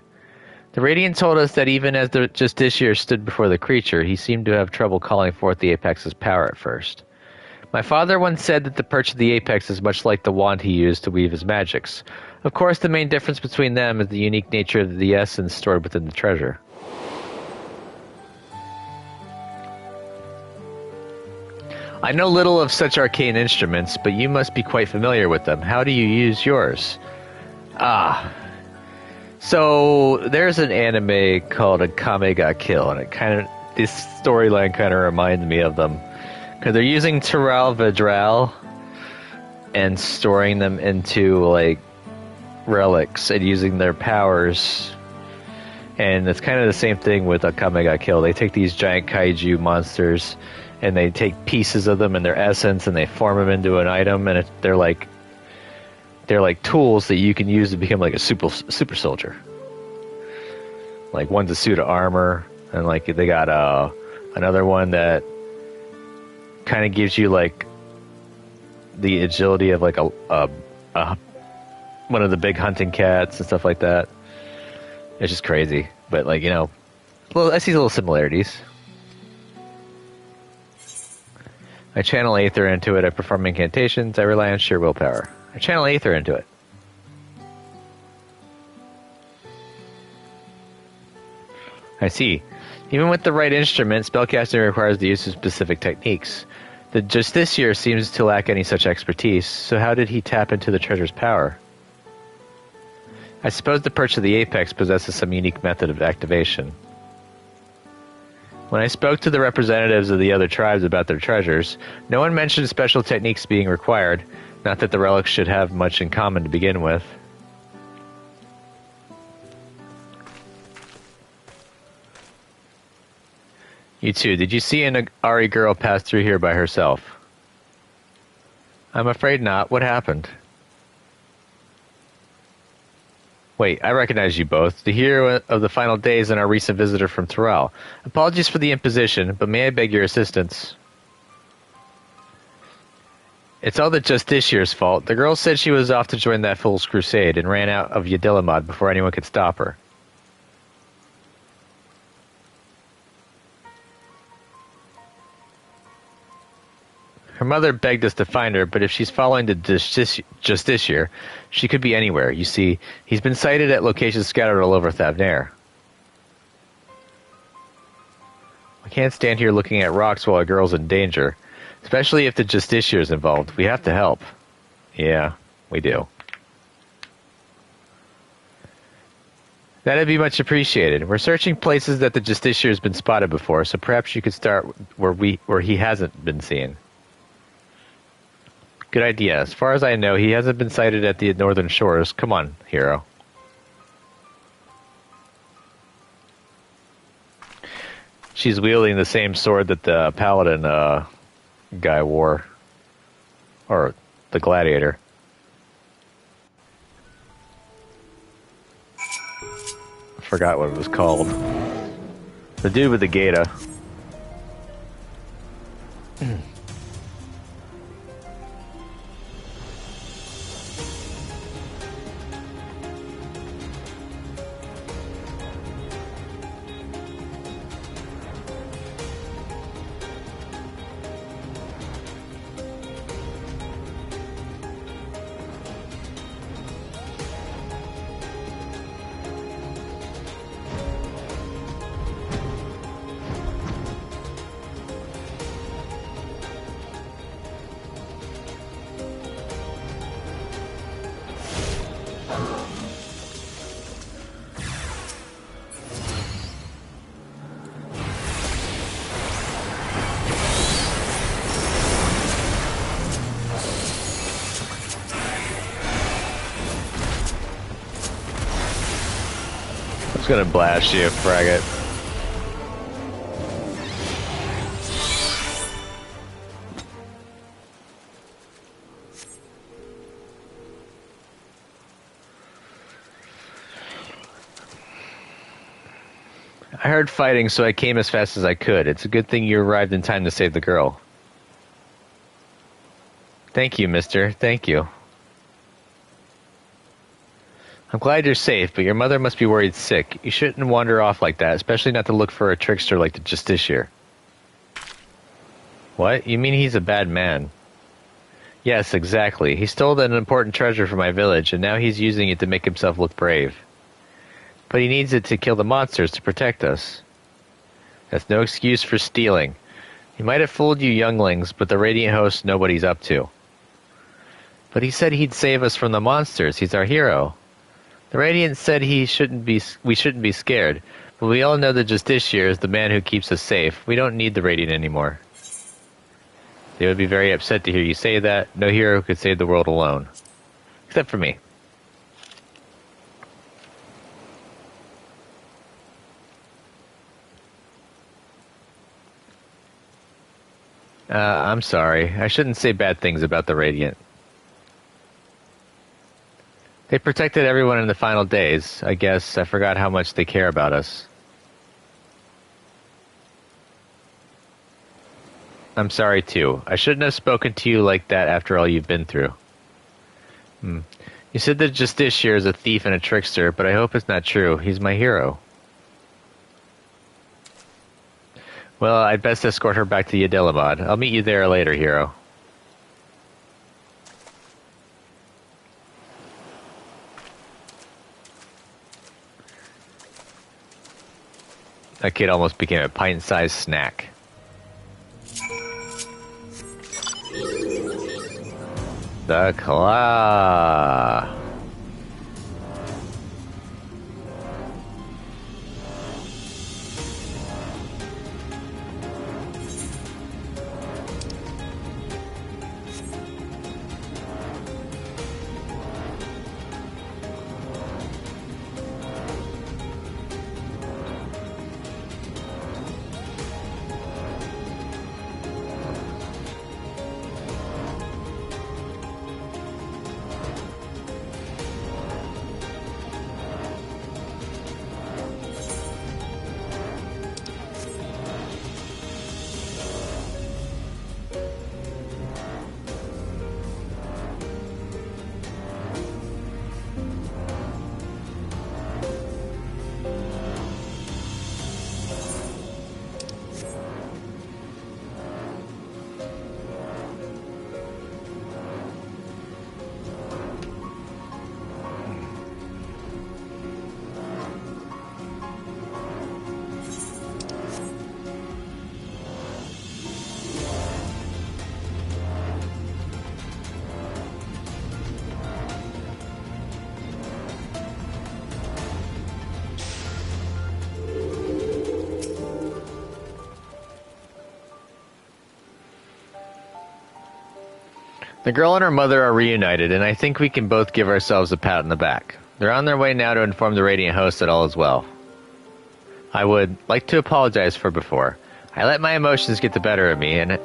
Speaker 1: The Radiant told us that even as the Justiciar stood before the creature, he seemed to have trouble calling forth the Apex's power at first. My father once said that the perch of the Apex is much like the wand he used to weave his magics. Of course, the main difference between them is the unique nature of the essence stored within the treasure. I know little of such arcane instruments, but you must be quite familiar with them. How do you use yours? So there's an anime called Akame ga Kill, and this storyline kind of reminds me of them. Because they're using Teral Vidral and storing them into, like, relics and using their powers. And it's kind of the same thing with Akame ga Kill. They take these giant kaiju monsters and they take pieces of them and their essence and they form them into an item, and they're like tools that you can use to become like a super soldier. Like one's a suit of armor, and like they got a Another one that kind of gives you like the agility of like a one of the big hunting cats and stuff like that. It's just crazy, but like, you know, I see little similarities. I channel Aether into it. I perform incantations. I rely on sheer willpower. I channel Aether into it. I see. Even with the right instrument, spellcasting requires the use of specific techniques. The Justiciar seems to lack any such expertise, so how did he tap into the treasure's power? I suppose the Perch of the Apex possesses some unique method of activation. When I spoke to the representatives of the other tribes about their treasures, no one mentioned special techniques being required, not that the relics should have much in common to begin with. You two, did you see an Ari girl pass through here by herself? I'm afraid not. What happened? Wait, I recognize you both. The hero of the final days and our recent visitor from Terrell. Apologies for the imposition, but may I beg your assistance? It's all the Justiciar's fault. The girl said she was off to join that fool's crusade and ran out of Yadilamad before anyone could stop her. Her mother begged us to find her, but if she's following the Justiciar, she could be anywhere. You see, he's been sighted at locations scattered all over Thavnair. We can't stand here looking at rocks while a girl's in danger, especially if the Justiciar is involved. We have to help. Yeah, we do. That'd be much appreciated. We're searching places that the Justiciar has been spotted before, so perhaps you could start where he hasn't been seen. Good idea. As far as I know, he hasn't been sighted at the northern shores. Come on, hero. She's wielding the same sword that the paladin guy wore. Or the gladiator. I forgot what it was called. The dude with the gaita. I'm gonna blast you, fraggot. I heard fighting, so I came as fast as I could. It's a good thing you arrived in time to save the girl. Thank you, mister. Thank you. I'm glad you're safe, but your mother must be worried sick. You shouldn't wander off like that, especially not to look for a trickster like the Justiciar. What? You mean he's a bad man? Yes, exactly. He stole an important treasure from my village, and now he's using it to make himself look brave. But he needs it to kill the monsters to protect us. That's no excuse for stealing. He might have fooled you younglings, but the Radiant Host nobody's up to. But he said he'd save us from the monsters. He's our hero. The Radiant said we shouldn't be scared, but we all know the Justiciar is the man who keeps us safe. We don't need the Radiant anymore. They would be very upset to hear you say that. No hero could save the world alone. Except for me. I'm sorry. I shouldn't say bad things about the Radiant. They protected everyone in the final days. I guess I forgot how much they care about us. I'm sorry too. I shouldn't have spoken to you like that after all you've been through. You said that Justiciar is a thief and a trickster, but I hope it's not true. He's my hero. Well, I'd best escort her back to Yadilamad. I'll meet you there later, hero. That kid almost became a pint-sized snack. The claw. The girl and her mother are reunited, and I think we can both give ourselves a pat on the back. They're on their way now to inform the Radiant Host that all is well. I would like to apologize for before. I let my emotions get the better of me and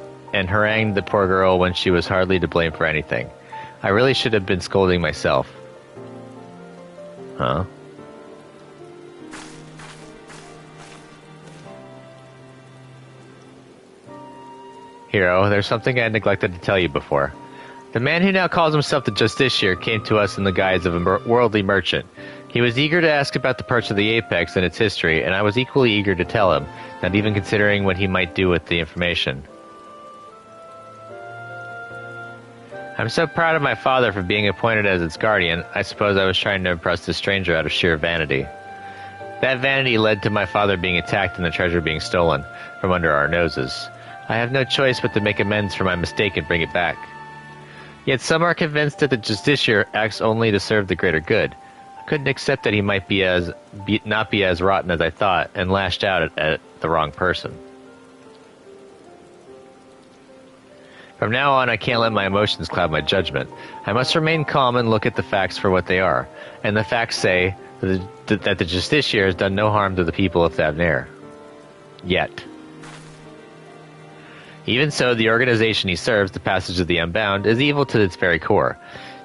Speaker 1: harangued the poor girl when she was hardly to blame for anything. I really should have been scolding myself. Huh? Hero, there's something I neglected to tell you before. The man who now calls himself the Justiciar came to us in the guise of a worldly merchant. He was eager to ask about the Perch of the Apex and its history, and I was equally eager to tell him, not even considering what he might do with the information. I'm so proud of my father for being appointed as its guardian. I suppose I was trying to impress this stranger out of sheer vanity. That vanity led to my father being attacked and the treasure being stolen from under our noses. I have no choice but to make amends for my mistake and bring it back. Yet some are convinced that the Justiciar acts only to serve the greater good. I couldn't accept that he might not be as rotten as I thought, and lashed out at the wrong person. From now on, I can't let my emotions cloud my judgment. I must remain calm and look at the facts for what they are. And the facts say that the Justiciar has done no harm to the people of Thavnair. Yet. Even so, the organization he serves, the Passage of the Unbound, is evil to its very core.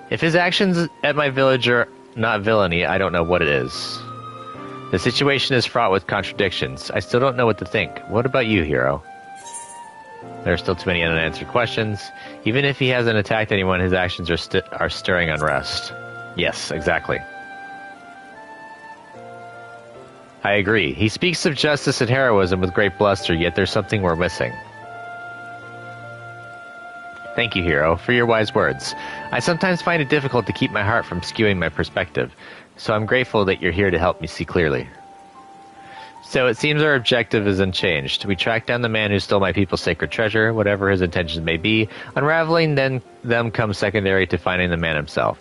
Speaker 1: If his actions at my village are not villainy, I don't know what it is. The situation is fraught with contradictions. I still don't know what to think. What about you, hero? There are still too many unanswered questions. Even if he hasn't attacked anyone, his actions are stirring unrest. Yes, exactly. I agree. He speaks of justice and heroism with great bluster, yet there's something we're missing. Thank you, hero, for your wise words. I sometimes find it difficult to keep my heart from skewing my perspective, so I'm grateful that you're here to help me see clearly. So it seems our objective is unchanged. We track down the man who stole my people's sacred treasure, whatever his intentions may be. Unraveling them comes secondary to finding the man himself.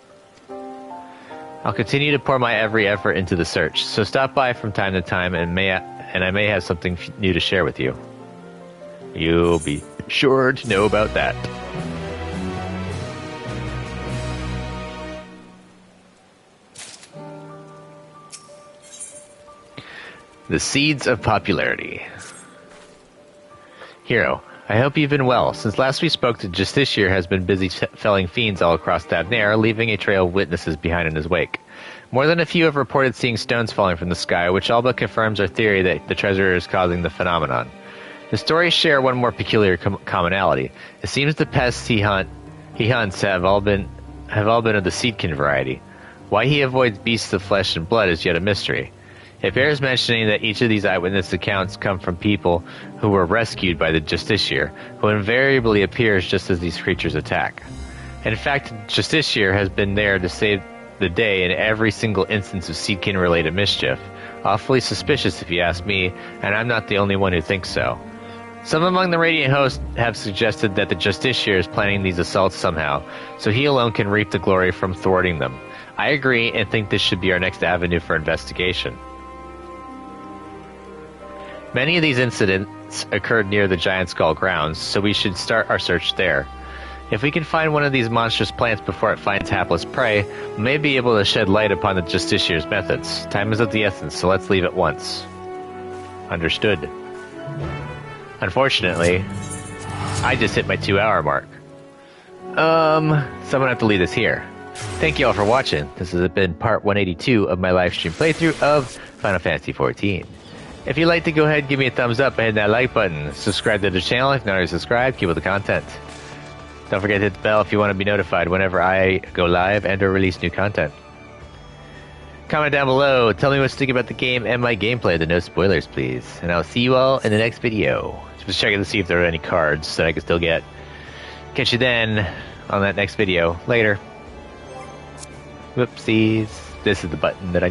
Speaker 1: I'll continue to pour my every effort into the search, so stop by from time to time and I may have something new to share with you. You'll be sure to know about that. The Seeds of Popularity. Hero, I hope you've been well. Since last we spoke, the Justiciar has been busy felling fiends all across Thavnair, leaving a trail of witnesses behind in his wake. More than a few have reported seeing stones falling from the sky, which all but confirms our theory that the treasure is causing the phenomenon. The stories share one more peculiar commonality. It seems the pests he hunts have all been of the seedkin variety. Why he avoids beasts of flesh and blood is yet a mystery. It bears mentioning that each of these eyewitness accounts come from people who were rescued by the Justiciar, who invariably appears just as these creatures attack. In fact, Justiciar has been there to save the day in every single instance of seedkin-related mischief. Awfully suspicious if you ask me, and I'm not the only one who thinks so. Some among the Radiant host have suggested that the Justiciar is planning these assaults somehow, so he alone can reap the glory from thwarting them. I agree and think this should be our next avenue for investigation. Many of these incidents occurred near the Giant Skull grounds, so we should start our search there. If we can find one of these monstrous plants before it finds hapless prey, we may be able to shed light upon the Justiciar's methods. Time is of the essence, so let's leave at once. Understood. Unfortunately, I just hit my 2-hour mark. So I'm gonna have to leave this here. Thank you all for watching. This has been part 182 of my livestream playthrough of Final Fantasy XIV. If you'd like to go ahead and give me a thumbs up and hit that like button. Subscribe to the channel if you're not already subscribed. Keep with the content. Don't forget to hit the bell if you want to be notified whenever I go live and or release new content. Comment down below. Tell me what you think about the game and my gameplay. No spoilers, please. And I'll see you all in the next video. Just checking to see if there are any cards that I can still get. Catch you then on that next video. Later. Whoopsies. This is the button that I